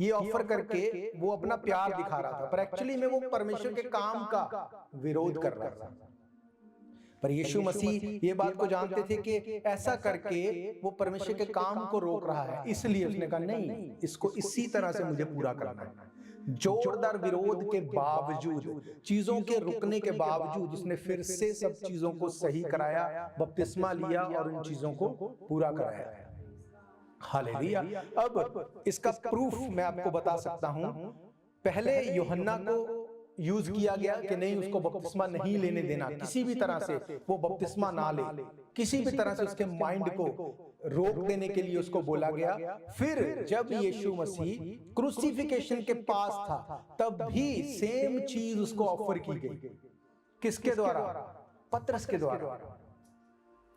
ये ऑफर करके वो अपना प्यार दिखा रहा था, पर एक्चुअली में वो परमेश्वर के काम का विरोध कर रहा था। पर यीशु मसीह ये बात को जानते थे कि ऐसा करके वो परमेश्वर के काम को रोक रहा है, इसलिए उसने कहा नहीं इसको इसी तरह से मुझे पूरा करना है। जोरदार विरोध के बावजूद, चीजों के रुकने के बावजूद उसने फिर से सब चीजों को सही कराया, बपतिस्मा लिया और उन चीजों को पूरा कराया। हालेलुया। अब इसका प्रूफ मैं आपको बता सकता हूं। पहले यूहन्ना को यूज किया गया कि नहीं उसको बपतिस्मा नहीं लेने देना, किसी भी तरह से वो बपतिस्मा ना ले, किसी भी तरह से उसके माइंड को रोक देने के लिए उसको बोला गया। फिर जब यीशु मसीह क्रूसिफिकेशन के पास था तब भी सेम चीज उसको ऑफर की गई, किसके द्वारा? पतरस के द्वारा।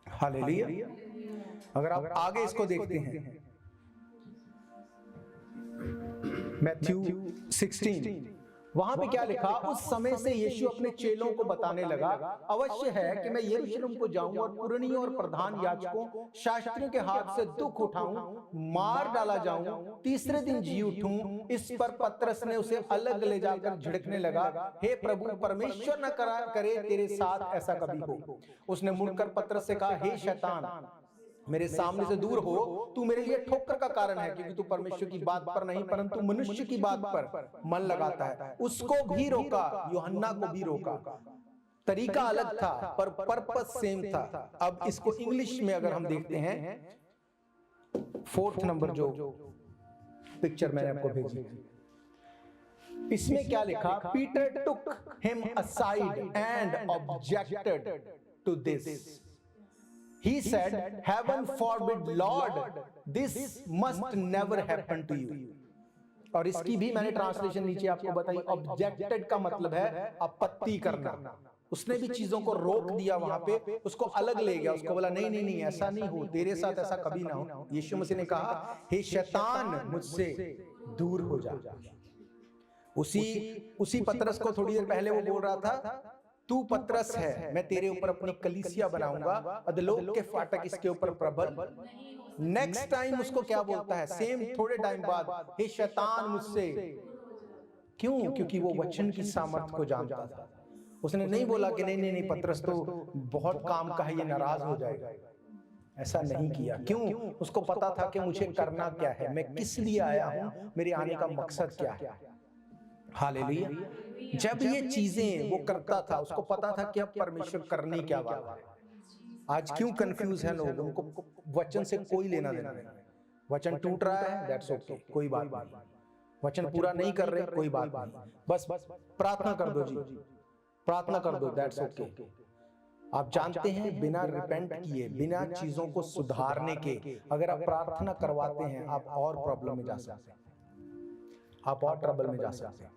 हालेलुया। अगर आप आगे इसको देखते हैं मैथ्यू 16, वहां पे क्या लिखा, उस समय से यीशु अपने चेलों को बताने लगा, अवश्य है कि मैं यरूशलेम को जाऊं और पुरनियों और प्रधान याजकों शास्त्रियों के हाथ से दुख उठाऊं, मार डाला जाऊं, तीसरे दिन जी उठूं। इस पर पतरस ने उसे अलग ले जाकर झिड़कने लगा, हे प्रभु परमेश्वर न करे तेरे साथ ऐसा कभी हो। उसने मुड़कर पतरस से कहा, हे शैतान मेरे सामने से दूर हो, तू मेरे लिए ठोकर का कारण है, क्योंकि तू परमेश्वर की बात पर नहीं परंतु मनुष्य की बात पर मन लगाता है। उसको भी रोका, यूहन्ना को भी रोका, तरीका अलग था पर पर्पस सेम था। अब इसको इंग्लिश में अगर हम देखते हैं, 4th नंबर जो पिक्चर मैंने आपको भेजी, इसमें क्या लिखा, Peter took him aside and objected to this. He said, heaven forbid, Lord, this must never happen to you. और इसकी भी मैंने ट्रांसलेशन नीचे आपको बताई। ऑब्जेक्टेड का मतलब है आपत्ति करना। उसने भी चीजों को रोक दिया, वहां पे उसको अलग ले गया, उसको बोला नहीं नहीं नहीं ऐसा नहीं हो, तेरे साथ ऐसा कभी ना हो। यीशु मसीह ने कहा, हे शैतान मुझसे दूर हो जा। उसी पतरस को थोड़ी देर पहले वो बोल रहा था, तू पतरस है, मैं तेरे ऊपर अपनी कलीसिया बनाऊंगा, अधोलोक के फाटक इसके ऊपर प्रबल। नेक्स्ट टाइम उसको क्या बोलता है, सेम थोड़े टाइम बाद, हे शैतान मुझसे। क्यों? क्योंकि वो वचन की सामर्थ्य को जानता था। उसने नहीं बोला कि नहीं नहीं नहीं पतरस तो बहुत काम का है, ये नाराज हो जाएगा। ऐसा नहीं किया। क्यों? उसको पता था कि मुझे करना क्या है, मैं किस लिए आया हूं, मेरे आने का मकसद क्या है। हालेलुया। जब ये चीजें वो करता था, उसको पता था कि अब परमेश्वर करने क्या वाला है। आज क्यों कंफ्यूज है लोग, उनको वचन से कोई लेना देना नहीं। वचन टूट रहा है, दैट्स ओके, कोई बात नहीं। वचन पूरा नहीं कर रहे, कोई बात नहीं, बस प्रार्थना कर दो जी, प्रार्थना कर दो, दैट्स ओके। आप जानते हैं बिना रिपेंट किए, बिना चीजों को सुधारने के अगर आप प्रार्थना करवाते हैं, आप और प्रॉब्लम में जा सकते हैं, आप और ट्रबल में जा सकते हैं।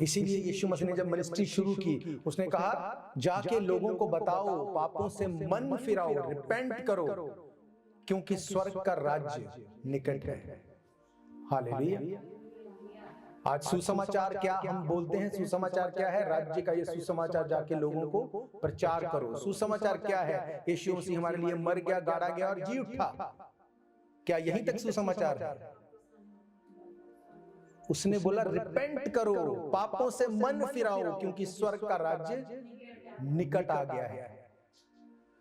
इसीलिए यीशु मसीह ने जब मिनिस्ट्री शुरू की, उसने कहा जाके लोगों को बताओ, पापों से मन फिराओ, रिपेंट करो, क्योंकि स्वर्ग का राज्य निकट है। हालेलुया। आज सुसमाचार क्या हम बोलते हैं, सुसमाचार क्या है? राज्य का ये सुसमाचार जाके लोगों को प्रचार करो। सुसमाचार क्या है? यीशु मसीह हमारे लिए मर गया, गाड़ा गया और जी उठा। क्या यहीं तक सुसमाचार है? उसने बोला रिपेंट करो, पापों से मन फिराओ, क्योंकि स्वर्ग का राज्य निकट आ गया है।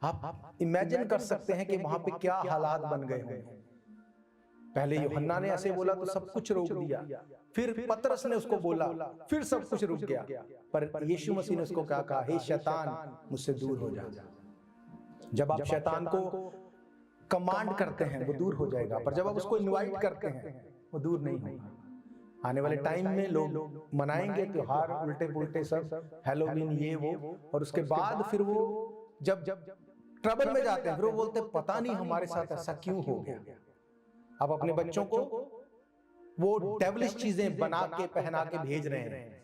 आप इमेजिन कर सकते हैं कि वहां पे क्या हालात बन गए होंगे। पहले यूहन्ना ने ऐसे बोला तो सब कुछ रोक दिया, फिर पतरस ने उसको बोला, फिर सब कुछ रुक गया। पर यीशु मसीह ने उसको क्या कहा, हे शैतान मुझसे दूर हो जा। जब आप शैतान को कमांड करते हैं वो दूर हो जाएगा, पर जब आप उसको इनवाइट करते हैं वो दूर नहीं होगा। आने वाले टाइम में लोग मनाएंगे त्योहार उल्टे पुल्टे सब, हैलोवीन ये वो, और उसके बाद फिर वो जब ट्रबल में जाते हैं फिर वो बोलते हैं पता नहीं हमारे साथ ऐसा क्यों हो गया। आप अपने बच्चों को वो डेविलिश चीजें बना के पहना के भेज रहे हैं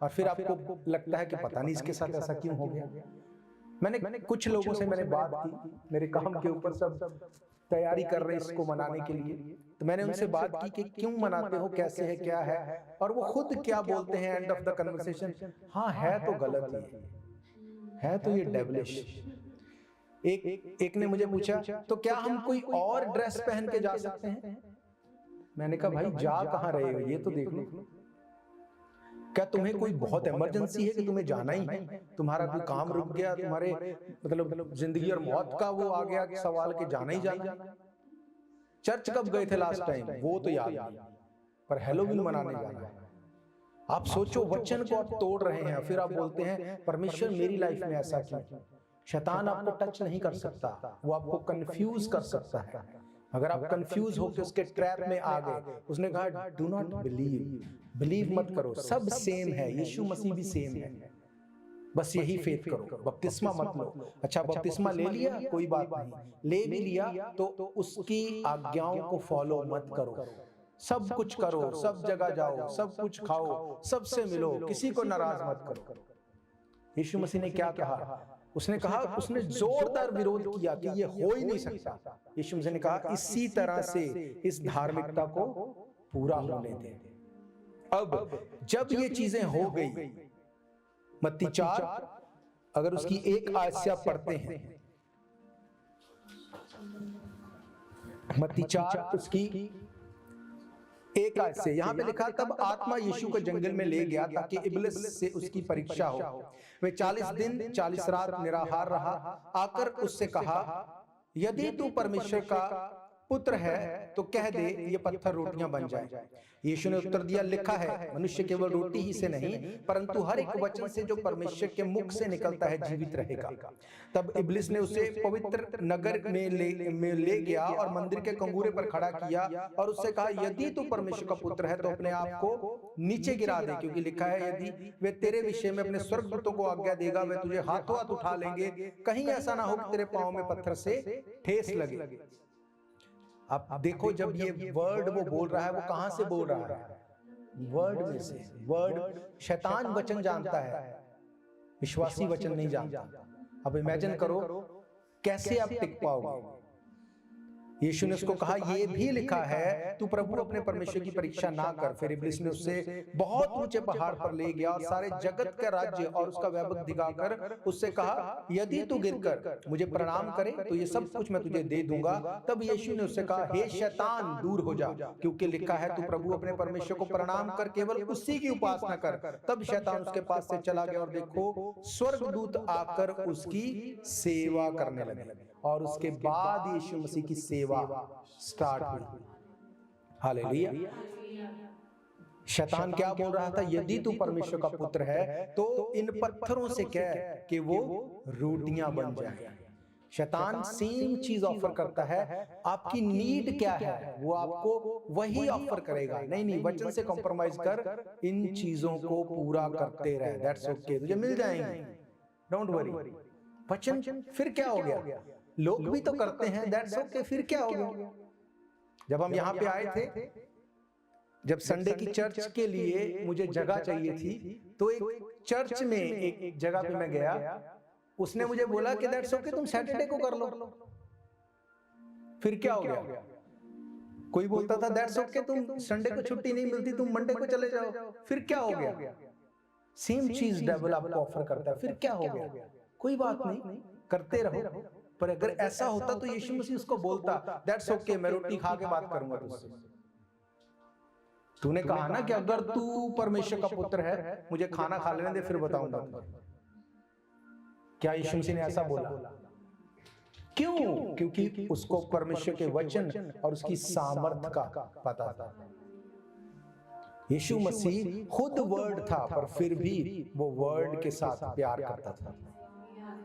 और फिर आपको लगता है कि पता नहीं इसके साथ ऐसा क्यों हो गया। मैंने कुछ लोगों से मैंने बात की, मेरे काम के ऊपर सब तैयारी कर रहे हैं इसको मनाने के लिए, तो मैंने उनसे बात की कि क्यों मनाते हो, कैसे है, क्या है, और वो खुद क्या बोलते हैं एंड ऑफ द कन्वर्सेशन, हाँ है तो गलत है तो ये डेविलिश। एक ने मुझे पूछा तो क्या हम कोई और ड्रेस पहन के जा सकते हैं? मैंने कहा भाई जा कहां रहे हो ये तो देख लो। क्या तुम्हें कोई बहुत इमरजेंसी है कि तुम्हें जाना ही है, तुम्हारा कोई काम रुक गया, तुम्हारे मतलब जिंदगी और मौत का वो आ गया सवाल के जाना ही जाना। चर्च कब गए थे लास्ट टाइम वो तो याद नहीं, पर हैलोवीन मनाने जाना है। आप सोचो वचन को आप तोड़ रहे हैं, फिर आप बोलते हैं परमेश्वर मेरी लाइफ में ऐसा क्यों। शैतान आपको टच नहीं कर सकता, वो आपको कंफ्यूज कर सकता है। अगर आप कंफ्यूज होकर उसके ट्रैप में आ गए, उसने कहा डू नॉट बिलीव मत करो, सब सेम है, यीशु मसीह भी सेम है, बस यही फेथ करो, बपतिस्मा मत लो। अच्छा बपतिस्मा ले लिया कोई बात नहीं, ले भी लिया तो उसकी आज्ञाओं को फॉलो मत करो, सब कुछ करो, सब जगह जाओ, सब कुछ खाओ, सबसे मिलो, किसी को नाराज मत करो। यीशु मसीह ने क्या कहा? उसने कहा, उसने जोरदार विरोध किया कि ये हो ही नहीं सकता। यीशु मसीह ने कहा इसी तरह से इस धार्मिकता को पूरा होने दे। अब जब ये चीजें हो गई, मत्ती 4 अगर उसकी एक आयत से आप पढ़ते हैं, मत्ती 4 उसकी एक आयत से, यहां पे लिखा तब आत्मा यीशु को जंगल में ले गया ताकि इब्लिस से उसकी परीक्षा हो। वे 40 दिन 40 रात निराहार रहा। आकर उससे कहा यदि तू परमेश्वर का पुत्र है तो कह दे ये पत्थर रोटियां बन जाए। यीशु ने उत्तर दिया लिखा है मनुष्य केवल रोटी ही से नहीं परंतु हर एक वचन से जो परमेश्वर के मुख से निकलता है जीवित रहेगा। तब इब्लिस ने उसे पवित्र नगर में ले गया और मंदिर के कंगूरे पर खड़ा किया और उससे कहा यदि तू परमेश्वर का पुत्र है तो अपने आप को नीचे गिरा दे, क्योंकि लिखा है यदि वे तेरे विषय में अपने स्वर्गदूतों को आज्ञा देगा वे तुझे हाथों हाथ उठा लेंगे, कहीं ऐसा ना हो कि तेरे पांव में पत्थर से ठेस लगे। अब देखो जब ये वर्ड वो बोल रहा है वो कहां से बोल रहा है? वर्ड में से। वर्ड शैतान वचन जानता है, विश्वासी वचन नहीं जानता। अब इमेजिन करो कैसे आप टिक पाओगे। यीशु ने उसको कहा ये भी लिखा है तू प्रभु अपने परमेश्वर की परीक्षा ना कर। फिर इब्लिस ने उससे बहुत ऊंचे पहाड़ पर ले गया और सारे जगत का राज्य और उसका वैभव दिखाकर उससे कहा यदि तू गिरकर मुझे प्रणाम करे तो ये सब कुछ मैं तुझे दे दूंगा। तब यीशु ने उससे कहा हे शैतान दूर हो जा, क्योंकि लिखा है तू प्रभु अपने परमेश्वर को प्रणाम कर केवल उसी की उपासना कर। तब शैतान उसके पास से चला गया और देखो स्वर्गदूत आकर उसकी सेवा करने लगे और उसके बाद यीशु मसीह की सेवा स्टार्ट हुई। हालेलुया। शैतान क्या बोल रहा था? यदि तू परमेश्वर का पुत्र है तो इन पत्थरों से कह कि वो रोटियां बन जाए। शैतान सेम चीज ऑफर करता है। आपकी नीड क्या है वो आपको वही ऑफर करेगा। नहीं वचन से कॉम्प्रोमाइज कर, इन चीजों को पूरा करते रहे, दैट्स ओके, तुझे मिल जाएंगे, डोंट वरी। वचन फिर क्या हो गया? लोग भी तो करते हैं, दैट्स ओके, फिर क्या हो गया? जब हम यहाँ पे आए थे, जब संडे की चर्च के लिए मुझे जगह चाहिए थी तो एक चर्च में एक जगह पे मैं गया, उसने मुझे बोला कि दैट्स ओके तुम सैटरडे को कर लो। फिर क्या हो गया? कोई बोलता था दैट्स ओके तुम संडे को छुट्टी नहीं मिलती तुम मंडे को चले जाओ। फिर क्या हो गया? सेम चीज डेविल आपको ऑफर करता है। फिर क्या हो गया? कोई बात नहीं, करते रहो। पर अगर ऐसा होता तो यीशु मसीह उसको बोलता दैट्स ओके मैं रोटी खा के बात करूंगा तुझसे। तूने कहा ना कि अगर तू परमेश्वर का पुत्र है मुझे खाना खा लेने दे फिर बताऊंगा तुझे। क्या यीशु मसीह ने ऐसा बोला? क्यों? क्योंकि उसको परमेश्वर के वचन और उसकी सामर्थ का पता था। यीशु मसीह खुद वर्ड था, पर फिर भी वो वर्ड के साथ प्यार करता था।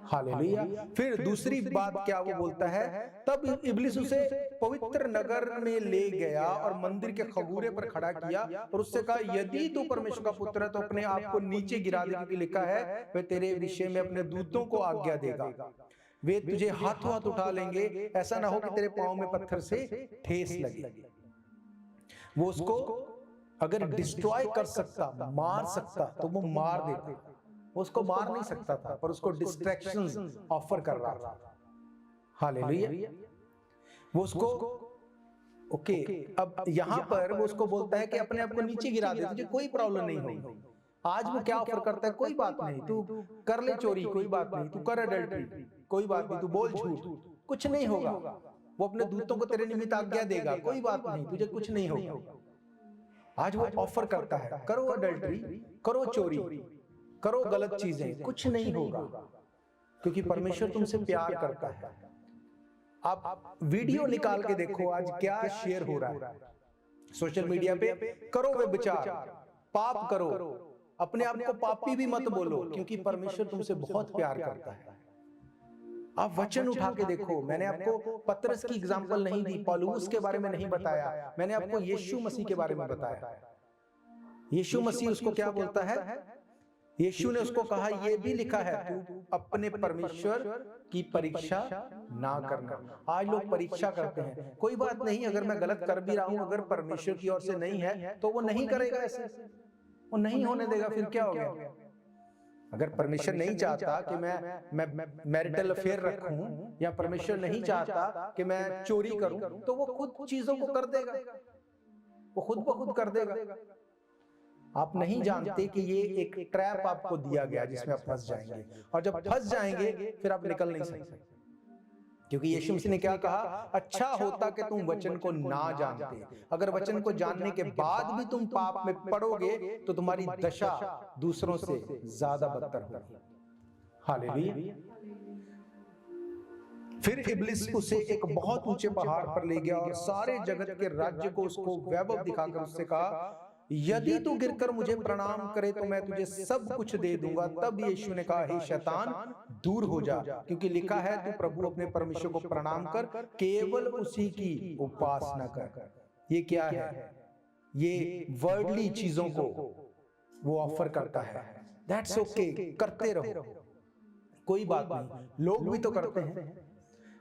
हालेलुया। फिर दूसरी बात क्या वो बोलता है, तब इब्लिस उसे पवित्र नगर में ले गया और मंदिर के खबूरे पर खड़ा किया और उससे कहा, यदि तू परमेश्वर का पुत्र है तो अपने आप को नीचे गिरा दे, क्योंकि लिखा है वह तेरे विषय में अपने दूतों को आज्ञा देगा, वे तुझे हाथों हाथ उठा लेंगे, ऐसा ना हो कि तेरे पांव में पत्थर से ठेस लगे। वो उसको अगर डिस्ट्रॉय कर सकता, मार सकता, तो वो मार देता। उसको मार नहीं सकता था, पर उसको डिस्ट्रैक्शंस ऑफर कर रहा था। हालेलुया। वो उसको ओके, अब यहां पर वो उसको बोलता है कि अपने आप को नीचे गिरा दे, तुझे कोई प्रॉब्लम नहीं होगी। आज वो क्या ऑफर करता है, कोई बात नहीं, तू कर ले चोरी, कोई बात नहीं, तू कर अडल्ट्री, कोई बात नहीं, तू बोल झूठ, कुछ नहीं होगा। वो अपने दूतों को तेरे निमित्त आज्ञा देगा, कोई बात नहीं, तुझे कुछ नहीं होगा। आज वो ऑफर करता है, करो अडल्ट्री, करो चोरी, करो गलत चीजें, कुछ नहीं होगा, क्योंकि परमेश्वर तुमसे प्यार करता है। आप वीडियो निकाल के देखो आज क्या शेयर हो रहा है सोशल मीडिया पे, करो व्यभिचार, पाप करो, अपने आप को पापी भी मत बोलो, क्योंकि परमेश्वर तुमसे बहुत प्यार करता है। आप वचन उठा के देखो। मैंने आपको पतरस की एग्जांपल नहीं दी, पौलुस के बारे में नहीं बताया, मैंने आपको यीशु मसीह के बारे में बताया। यीशु मसीह उसको क्या बोलता है, यीशु ने उसको कहा, यह भी लिखा है तू अपने परमेश्वर की परीक्षा ना करना। आज लोग परीक्षा करते हैं, कोई बात नहीं, अगर मैं गलत कर भी रहा हूं, अगर परमेश्वर की ओर से नहीं है तो वो नहीं करेगा, ऐसे वो नहीं होने देगा। फिर क्या हो गया? अगर परमेश्वर नहीं चाहता कि मैं मैरिटल अफेयर रखूं, या परमेश्वर नहीं चाहता कि मैं चोरी करूं, तो वो खुद चीजों को कर देगा, वो खुद ब खुद कर देगा। आप नहीं जानते कि ये एक ट्रैप आपको दिया गया जिसमें आप फंस जाएंगे, और जब फंस जाएंगे फिर आप निकल नहीं सकते, क्योंकि यीशु मसीह ने क्या कहा, अच्छा होता कि तुम वचन को ना जानते। अगर वचन को जानने के बाद भी तुम पाप में पड़ोगे तो तुम्हारी दशा दूसरों से ज्यादा बदतर होगी। हालेलुया। फिर इब्लिस उसे एक बहुत ऊंचे पहाड़ पर ले गया और सारे जगत के राज्य को उसको वैभव दिखाकर उससे कहा, यदि तू गिरकर मुझे प्रणाम करे तो मैं तुझे सब कुछ दे दूंगा। तब यीशु ने कहा, हे शैतान, दूर हो जा, क्योंकि लिखा है तू प्रभु अपने परमेश्वर को प्रणाम कर, केवल उसी की उपासना कर। ये क्या है? ये वर्ल्डली चीजों को वो ऑफर करता है। दैट्स ओके, करते रहो, कोई बात नहीं। लोग भी तो करते हैं।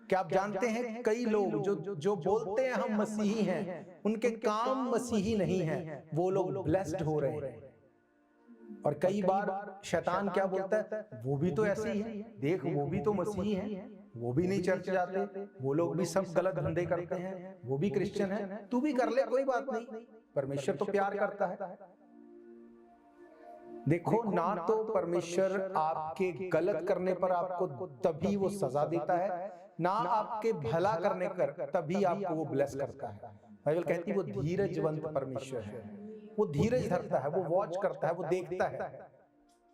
क्या आप जानते हैं, कई लोग जो बोलते हैं हम मसीही हैं, उनके काम मसीही नहीं हैं, वो लोग ब्लेस्ड हो रहे हैं। और कई बार शैतान क्या बोलता है, वो भी तो ऐसे ही है, देख वो भी तो मसीही हैं, वो भी नहीं चर्च जाते, वो लोग भी सब गलत धंधे करते हैं, वो भी क्रिश्चियन है, तू भी कर ले, कोई बात नहीं, परमेश्वर तो प्यार करता है। देखो, ना तो परमेश्वर आपके गलत करने पर आपको तभी वो सजा देता है, ना आपके भला करने पर तभी आपको वो ब्लेस करता है। बाइबल कहती है वो धीरजवंत परमेश्वर है, वो धीरज धरता है, वो वॉच करता है, वो देखता है,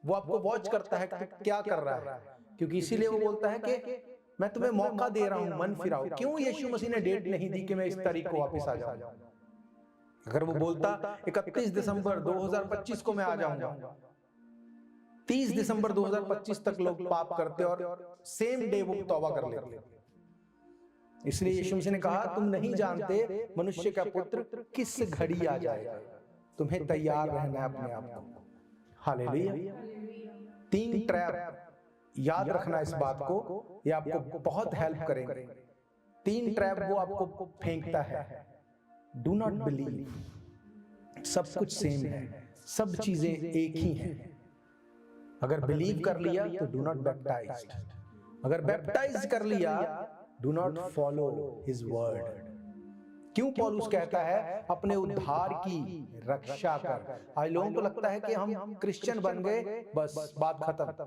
वो आपको वॉच करता है कि क्या कर रहा है, क्योंकि इसीलिए वो बोलता है कि मैं तुम्हें मौका दे रहा हूं, मन फिराओ। क्यों यीशु मसीह ने डेट नहीं दी कि मैं इस तारीख को वापस आ जाऊं? अगर वो बोलता 31 दिसंबर 2025 को मैं आ जाऊंगा, 30 दिसंबर 2025 तक लोग पाप करते और सेम डे वो तौबा कर लेते। इसलिए यीशु मसीह ने कहा, तुम नहीं जानते मनुष्य का पुत्र किस घड़ी आ जाएगा, तुम्हें तैयार रहना है अपने आप को। हालेलुया। 3 ट्रैप याद रखना इस बात को, ये आपको बहुत हेल्प करेंगे। 3 ट्रैप वो आपको फेंकता है। डू नॉट बिलीव, सब कुछ सेम है, सब चीजें एक ही हैं। अगर बिलीव कर लिया तो डू नॉट बैप्टाइज, अगर बैप्टाइज कर लिया do not follow his word. क्यों पौलुस कहता है अपने उद्धार की रक्षा कर? आज लोगों को लगता है कि हम क्रिश्चियन बन गए, बस बात खत्म।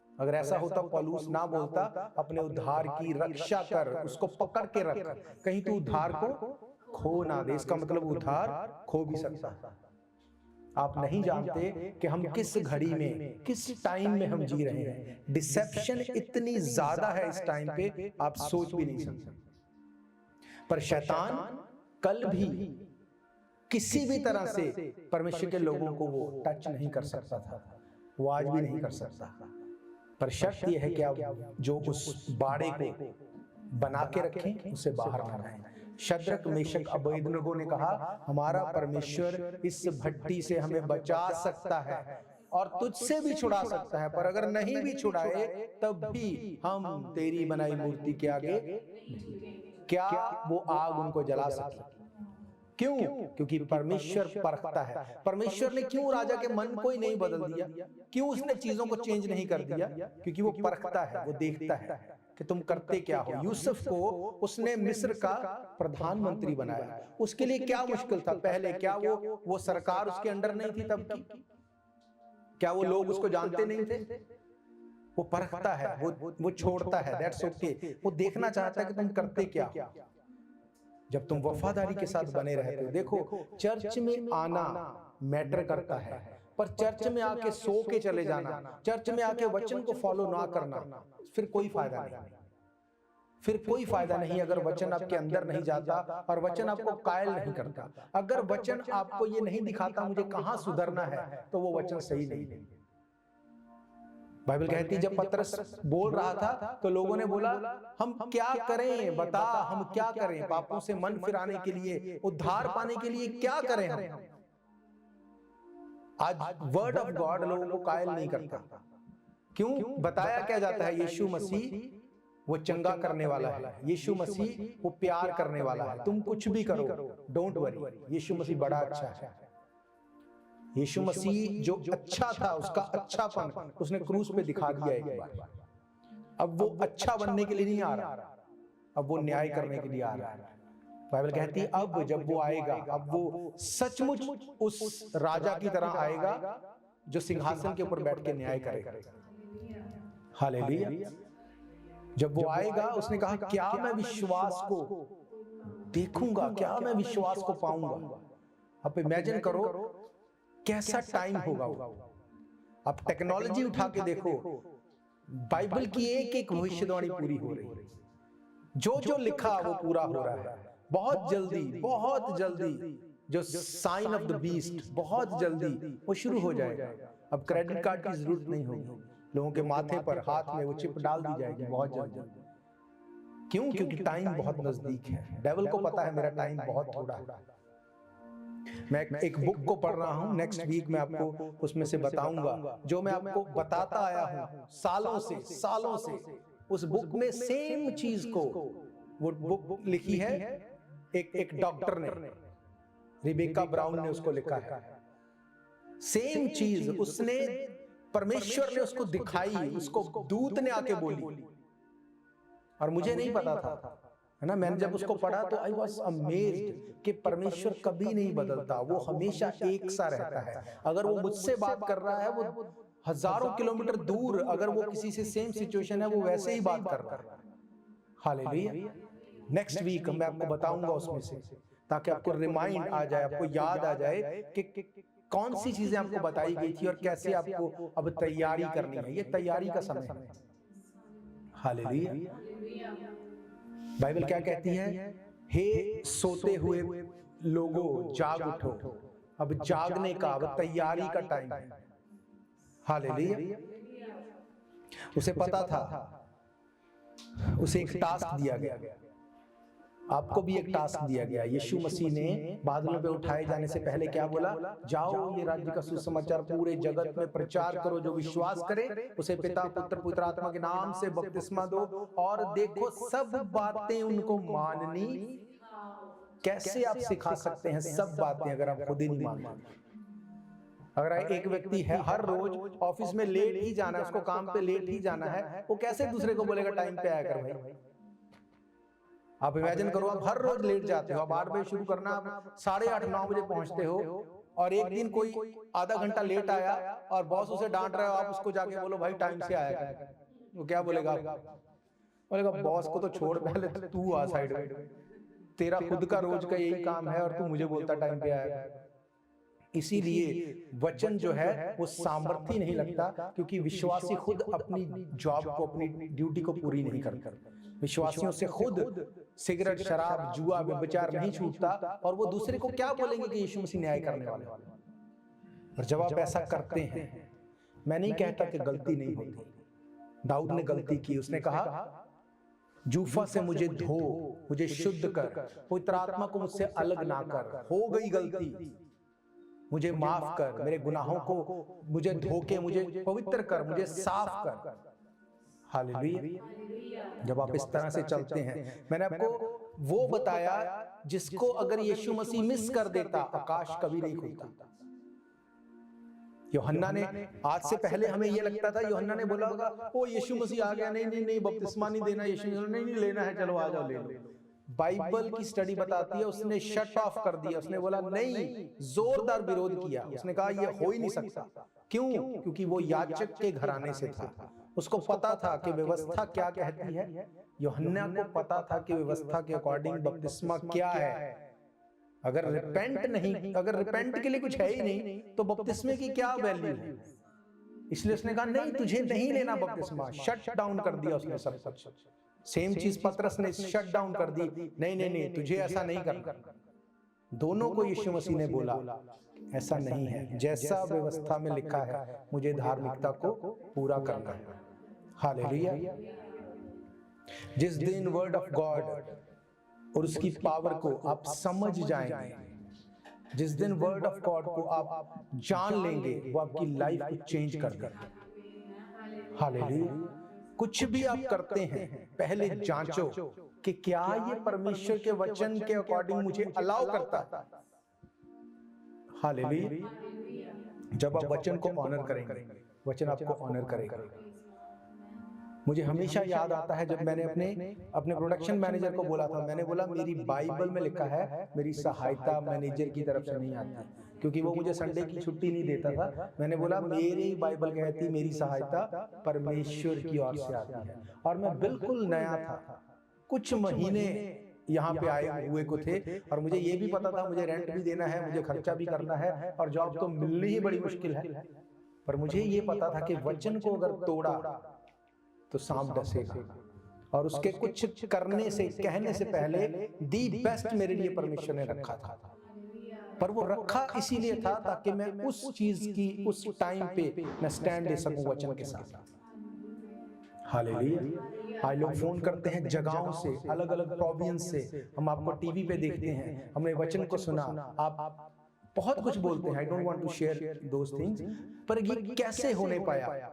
अगर ऐसा होता पौलुस ना बोलता अपने उद्धार की रक्षा कर, उसको पकड़ के रख, कहीं तू उद्धार को खो ना दे। इसका मतलब उद्धार खो भी सकता है। आप नहीं जानते कि हम किस घड़ी में, किस टाइम में हम जी रहे हैं। डिसेप्शन इतनी ज्यादा है इस टाइम पे, आप सोच भी नहीं सकते। पर शैतान कल भी किसी भी तरह से परमेश्वर के लोगों को वो टच नहीं कर सकता था, वो आज भी नहीं कर सकता। पर शर्त यह है कि आप जो उस बाड़े को बना के रखें उसे बाहर ना लाएं। शद्रक, मेशक, अबेदनगो ने कहा हमारा परमेश्वर इस भट्टी से हमें बचा सकता है और तुझसे भी छुड़ा सकता है, पर अगर नहीं भी छुड़ाए तब भी हम तेरी बनाई मूर्ति के आगे क्या वो आग उनको जला सके। क्यों? क्योंकि परमेश्वर परखता है। परमेश्वर ने क्यों राजा के मन को ही नहीं बदल दिया? क्यों उसने चीजों को चेंज नहीं कर दिया? क्योंकि वो परखता है, वो देखता है कि तुम करते क्या हो। यूसुफ को उसने मिस्र का प्रधानमंत्री बनाया, उसके लिए क्या मुश्किल था पहले? क्या वो सरकार उसके अंडर नहीं थी तब की? क्या वो लोग उसको जानते नहीं थे? वो परखता है, वो छोड़ता है, दैट्स ओके। वो देखना चाहता है कि तुम करते क्या। जब तुम वफादारी के साथ बने रहते हो। देखो, चर्च में आना मैटर करता है, पर चर्च में आके सो के चले जाना, चर्च में आके वचन को फॉलो ना करना, फिर कोई फायदा नहीं। फिर कोई फायदा नहीं अगर वचन आपके अंदर नहीं जाता और वचन आपको कायल नहीं करता। अगर वचन आपको ये नहीं दिखाता मुझे कहां सुधरना है, तो वो वचन सही नहीं है। बाइबल कहती है जब पतरस बोल रहा था तो लोगों ने बोला हम क्या करें, बता हम क्या करें, पापों से मन फिराने के लिए, उद्धार पाने के लिए क्या करें हम। आज वर्ड ऑफ गॉड लोगों को कायल नहीं करता। क्यों? बताया क्या जाता है, यीशु मसीह वो चंगा करने वाला है, यीशु मसीह वो प्यार करने वाला है, तुम कुछ भी करो डोंट वरी, यीशु मसीह बड़ा अच्छा है। यीशु मसीह जो अच्छा था उसका अच्छापन उसने क्रूस पे दिखा दिया एक बार। अब वो अच्छा बनने के लिए नहीं आ रहा, अब वो न्याय करने के लिए आ रहा है। बाइबल कहती है अब जब वो आएगा, अब वो सचमुच उस राजा की तरह आएगा जो सिंहासन के ऊपर बैठ के न्याय करेगा। हालेलुया। जब वो आएगा उसने कहा क्या मैं विश्वास को देखूंगा, क्या मैं विश्वास को पाऊंगा। अब इमेजिन करो कैसा टाइम होगा वो। अब टेक्नोलॉजी उठा के देखो, बाइबल की एक एक भविष्यवाणी पूरी हो रही है, जो जो लिखा वो पूरा हो रहा है। बहुत जल्दी, बहुत जल्दी जो साइन ऑफ द बीस्ट बहुत जल्दी वो शुरू हो जाएगा। अब क्रेडिट कार्ड की जरूरत नहीं होगी, लोगों के माथे पर हाथ में वो चिप डाल दी जाएगी बहुत जल्दी। क्यों? क्योंकि टाइम बहुत नजदीक है। डेविल को पता है मेरा टाइम बहुत थोड़ा है। मैं एक बुक को पढ़ रहा हूं, नेक्स्ट वीक मैं आपको उसमें से बताऊंगा, जो मैं आपको बताता आया हूं सालों से। उस बुक में सेम चीज को, वो बुक लिखी है एक डॉक्टर ने, रिबेका ब्राउन ने उसको लिखा है। सेम चीज उसने, परमेश्वर ने उसको दिखाई, उसको दूत ने आके बोली, और मुझे नहीं पता था, है ना। मैंने जब उसको पढ़ा तो आई वॉज अमेज्ड कि परमेश्वर कभी नहीं बदलता, वो हमेशा एक सा रहता है। अगर वो मुझसे बात कर रहा है, वो हजारों किलोमीटर दूर अगर वो किसी से सेम सिचुएशन है, वो वैसे ही बात कर रहा है। हालेलुया। नेक्स्ट वीक मैं आपको बताऊंगा उसमें से, ताकि आपको रिमाइंड आ जाए, आपको याद आ जाए कि कौन सी चीजें आपको बताई गई थी और कैसे आपको अब तैयारी करनी है। ये तैयारी का समय है। हालेलुया। बाइबल क्या कहती है, हे सोते हुए लोगों जाग उठो, अब जागने का, अब तैयारी का टाइम है। हालेलुया। उसे पता था, उसे एक टास्क दिया गया, आपको भी एक टास्क दिया गया। यीशु मसीह ने बादलों पे उठाए जाने से पहले क्या बोला, जाओ ये राज्य का सुसमाचार पूरे जगत में प्रचार करो, जो विश्वास करे उसे पिता पुत्र पवित्र आत्मा के नाम से बपतिस्मा दो, और देखो सब बातें उनको माननी। कैसे आप सिखा सकते हैं सब बातें अगर आप खुद ही नहीं मानते? अगर एक व्यक्ति है हर रोज ऑफिस में लेट ही जाना है, उसको काम पे लेट ही जाना है, वो कैसे दूसरे को बोलेगा टाइम पे आया कर भाई? आप इमेजिन करो, आप हर रोज लेट जाते हो, आप 8 बजे शुरू करना, आप 8:30 9 बजे पहुंचते हो, और एक दिन कोई आधा घंटा लेट आया और बॉस उसे डांट रहा है, आप उसको जाके बोलो भाई टाइम से आया कर, वो क्या बोलेगा? बोलेगा बॉस को तो छोड़, पहले तू आ साइड में, तेरा खुद का रोज का यही काम है और तू मुझे बोलता टाइम पे आया। इसीलिए वचन जो है वो सामर्थ्य नहीं लगता, क्योंकि विश्वासी खुद अपनी जॉब को, अपनी ड्यूटी को पूरी नहीं करता। विश्वासियों से खुद सिगरेट, शराब, जुआ, व्यभिचार नहीं छूटता, और वो दूसरे को क्या बोलेंगे कि यीशु मसीह न्याय करने वाले। और जब आप ऐसा करते हैं, मैं नहीं कहता कि गलती नहीं होती, दाऊद ने गलती की, उसने कहा जूफा से मुझे धो, मुझे शुद्ध कर, पवित्र आत्मा को मुझसे अलग ना कर, हो गई गलती, मुझे माफ कर, मेरे गुनाहों को मुझे धो के मुझे पवित्र कर, मुझे साफ कर। हालेलुया। जब आप इस तरह से चलते हैं, मैंने आपको वो बताया जिसको अगर यीशु मसीह मिस कर देता, आकाश कभी नहीं खुलता। यूहन्ना ने, आज से पहले हमें यह लगता था, यूहन्ना ने बोला होगा ओ यीशु मसीह आ गया, नहीं नहीं नहीं बपतिस्मा नहीं देना, यीशु नहीं नहीं लेना है, चलो आ जाओ ले लो। बाइबल की स्टडी बताती है उसने शट ऑफ कर दिया, उसने बोला नहीं, जोरदार विरोध किया, उसने कहा यह हो ही नहीं सकता। क्यों? क्योंकि वो याजक के घराने से था, उसको पता था कि व्यवस्था क्या कहती है। यूहन्ना को पता था कि व्यवस्था के अकॉर्डिंग बपतिस्मा क्या है। अगर रिपेंट के लिए कुछ है ही नहीं, तो बपतिस्मे की क्या वैल्यू है। इसलिए उसने कहा नहीं, तुझे नहीं लेना बपतिस्मा, शट डाउन कर दिया उसने सब कुछ। सेम चीज पतरस ने शट डाउन कर दी, नहीं नहीं नहीं तुझे ऐसा नहीं करना। दोनों को यीशु मसीह ने बोला ऐसा नहीं है, जैसा व्यवस्था में लिखा है मुझे धार्मिकता को पूरा करना है। हालेलुया। जिस दिन वर्ड ऑफ गॉड और उसकी पावर को आप समझ जाएंगे, जिस दिन वर्ड ऑफ गॉड को आप जान लेंगे, वो आपकी लाइफ को चेंज कर देगा। हालेलुया। कुछ भी आप करते हैं, पहले जांचो कि क्या ये परमेश्वर के वचन के अकॉर्डिंग मुझे अलाउ करता है। हालेलुया। जब आप वचन को ऑनर करेंगे, वचन आपको ऑनर करेगा। मुझे हमेशा याद आता है जब मैंने अपने प्रोडक्शन मैनेजर को बोला था, मैंने बोला मेरी बाइबल में लिखा है मेरी सहायता मैनेजर की तरफ से नहीं आती, क्योंकि वो मुझे संडे की छुट्टी नहीं देता था। मैंने बोला मेरी बाइबल कहती मेरी सहायता परमेश्वर की ओर से आती है। और मैं बिल्कुल नया था, कुछ महीने यहाँ पे आए हुए को थे, और मुझे ये भी पता था मुझे रेंट भी देना है, मुझे खर्चा भी करना है, और जॉब तो मिलनी ही बड़ी मुश्किल है। पर मुझे ये पता था कि वचन को अगर तोड़ा तो सांप डसेगा, और उसके कुछ करने से, कहने से पहले दी बेस्ट मेरे लिए परमेश्वर ने रखा था। पर वो रखा इसीलिए था ताकि मैं उस चीज की उस टाइम पे मैं स्टैंड ले सकूं वचन के साथ। हालेलुया। आज लोग फोन करते हैं जगहों से, अलग अलग प्रोविंस से, हम आपको टीवी पे देखते हैं, हमने वचन को सुना, आप बहुत कुछ बोलते हैं, I don't want to share those things, पर ये कैसे होने पाया?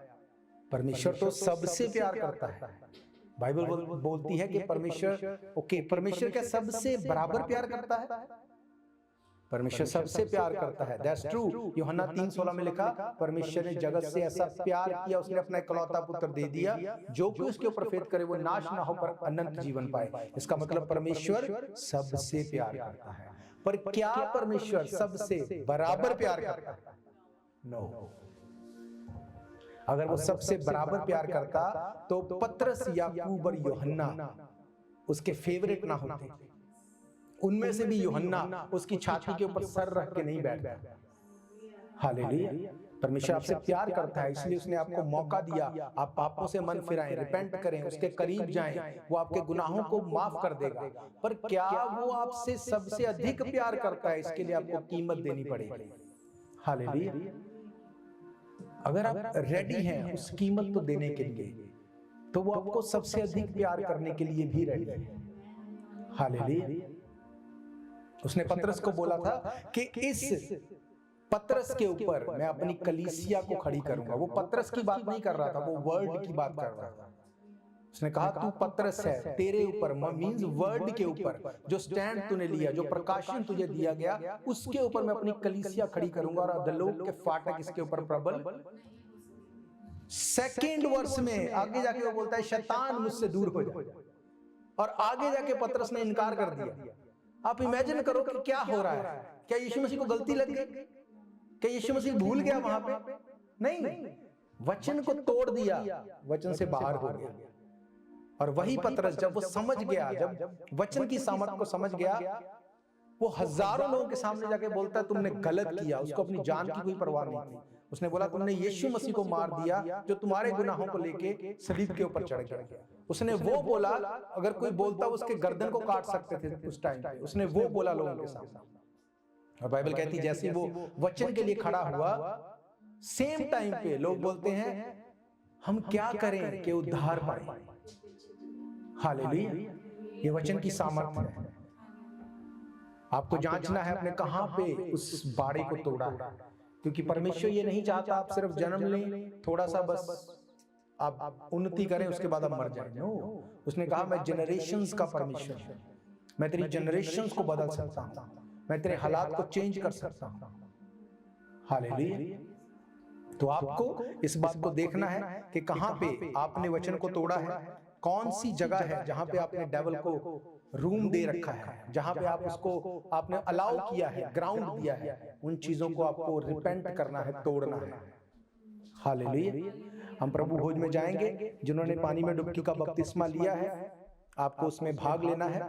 परमेश्वर तो सबसे प्यार करता है। बाइबल बोलती है कि परमेश्वर क्या सबसे बराबर प्यार करता है? परमेश्वर सबसे प्यार करता है, दैट्स ट्रू। यूहन्ना 3:16 में लिखा, परमेश्वर ने जगत से ऐसा प्यार किया, उसने अपना इकलौता पुत्र दे दिया, जो कि उसके ऊपर फेथ करे वो नाश ना हो पर अनंत जीवन पाए। इसका मतलब परमेश्वर सबसे प्यार करता है। पर क्या परमेश्वर सबसे बराबर प्यार करता है? नो। अगर वो सबसे बराबर प्यार करता तो पतरस, याकूब और यूहन्ना उसके फेवरेट ना होते। उनमें से भी यूहन्ना उसकी छाती के ऊपर सर रख के नहीं बैठता। हालेलुया। परमेश्वर आपसे प्यार करता है, इसलिए उसने आपको मौका दिया, आप पापों से मन फिराएं, रिपेंट करें, उसके करीब जाएं, वो आपके गुनाहों को माफ कर देगा। पर क्या वो आपसे सबसे अधिक प्यार करता है? इसके लिए आपको कीमत देनी पड़ेगी। हालेलुया। अगर आप रेडी हैं उस कीमत को देने के लिए, तो वो आपको सबसे अधिक प्यार करने के लिए भी रेडी है। हालेलुया। उसने पतरस को बोला था कि इस पतरस के ऊपर मैं अपनी कलीसिया को खड़ी करूंगा। वो पतरस की बात नहीं कर रहा था, वो वर्ड की बात कर रहा था। उसने कहा तू पतरस है, तेरे ऊपर मींस वर्ड के ऊपर जो स्टैंड तूने लिया, जो प्रकाशन तुझे दिया गया, उसके ऊपर मैं अपनी कलीसिया खड़ी करूंगा, और अधोलोक के फाटक इसके ऊपर प्रबल। सेकेंड वर्स में आगे जाके वो बोलता है शैतान मुझसे दूर हो जाए, और आगे जाके पतरस ने इनकार कर दिया। आप इमेजिन करो कि क्या हो रहा है। क्या यीशु मसीह को गलती लग गई? क्या यीशु मसीह भूल गया वहां पे? नहीं, वचन को तोड़ दिया, वचन से बाहर हो गया। और वही पतरस जब वो समझ गया, जब वचन की सामर्थ को समझ गया, वो हजारों लोगों के सामने जाके बोलता है तुमने गलत किया, उसको अपनी जान की कोई परवाह नहीं थी। उसने बोला तुमने यीशु मसीह को मार दिया जो तुम्हारे गुनाहों को लेके सलीब के ऊपर चढ़ गया। उसने वो बोला, अगर कोई बोलता उसके गर्दन को काट सकते थे उस टाइम पे, उसने वो बोला लोगों के सामने। और बाइबल कहती है जैसे वो वचन के लिए खड़ा हुआ, सेम टाइम पे लोग बोलते हैं हम क्या करें कि उद्धार पाए। हालेलुया, ये वचन की सामर्थ्य है। आपको जांचना है अपने कहां पे उस बाड़े को तोड़ा है, क्योंकि परमेश्वर ये नहीं चाहता आप सिर्फ जन्म लें, थोड़ा सा बस आप उन्नति करें, उसके बाद आप मर जाएं। नो, उसने कहा मैं जनरेशंस का परमेश्वर हूं, मैं तेरी जनरेशंस को बदल सकता हूं, मैं तेरे हालात को चेंज कर सकता हूं। हालेलुया। तो आपको इस बात को देखना है कि कहां पे आपने वचन को तोड़ा है, कौन सी जगह है जहां पे आपने डेविल को रूम दे रखा है, जहां पे आप उसको आपने अलाउ किया है, ग्राउंड दिया है। उन चीजों को आपको रिपेंट करना है, तोड़ना है। हालेलुया। हम प्रभु भोज में जाएंगे, जिन्होंने पानी में डुबकी का बपतिस्मा लिया है आपको उसमें भाग लेना है।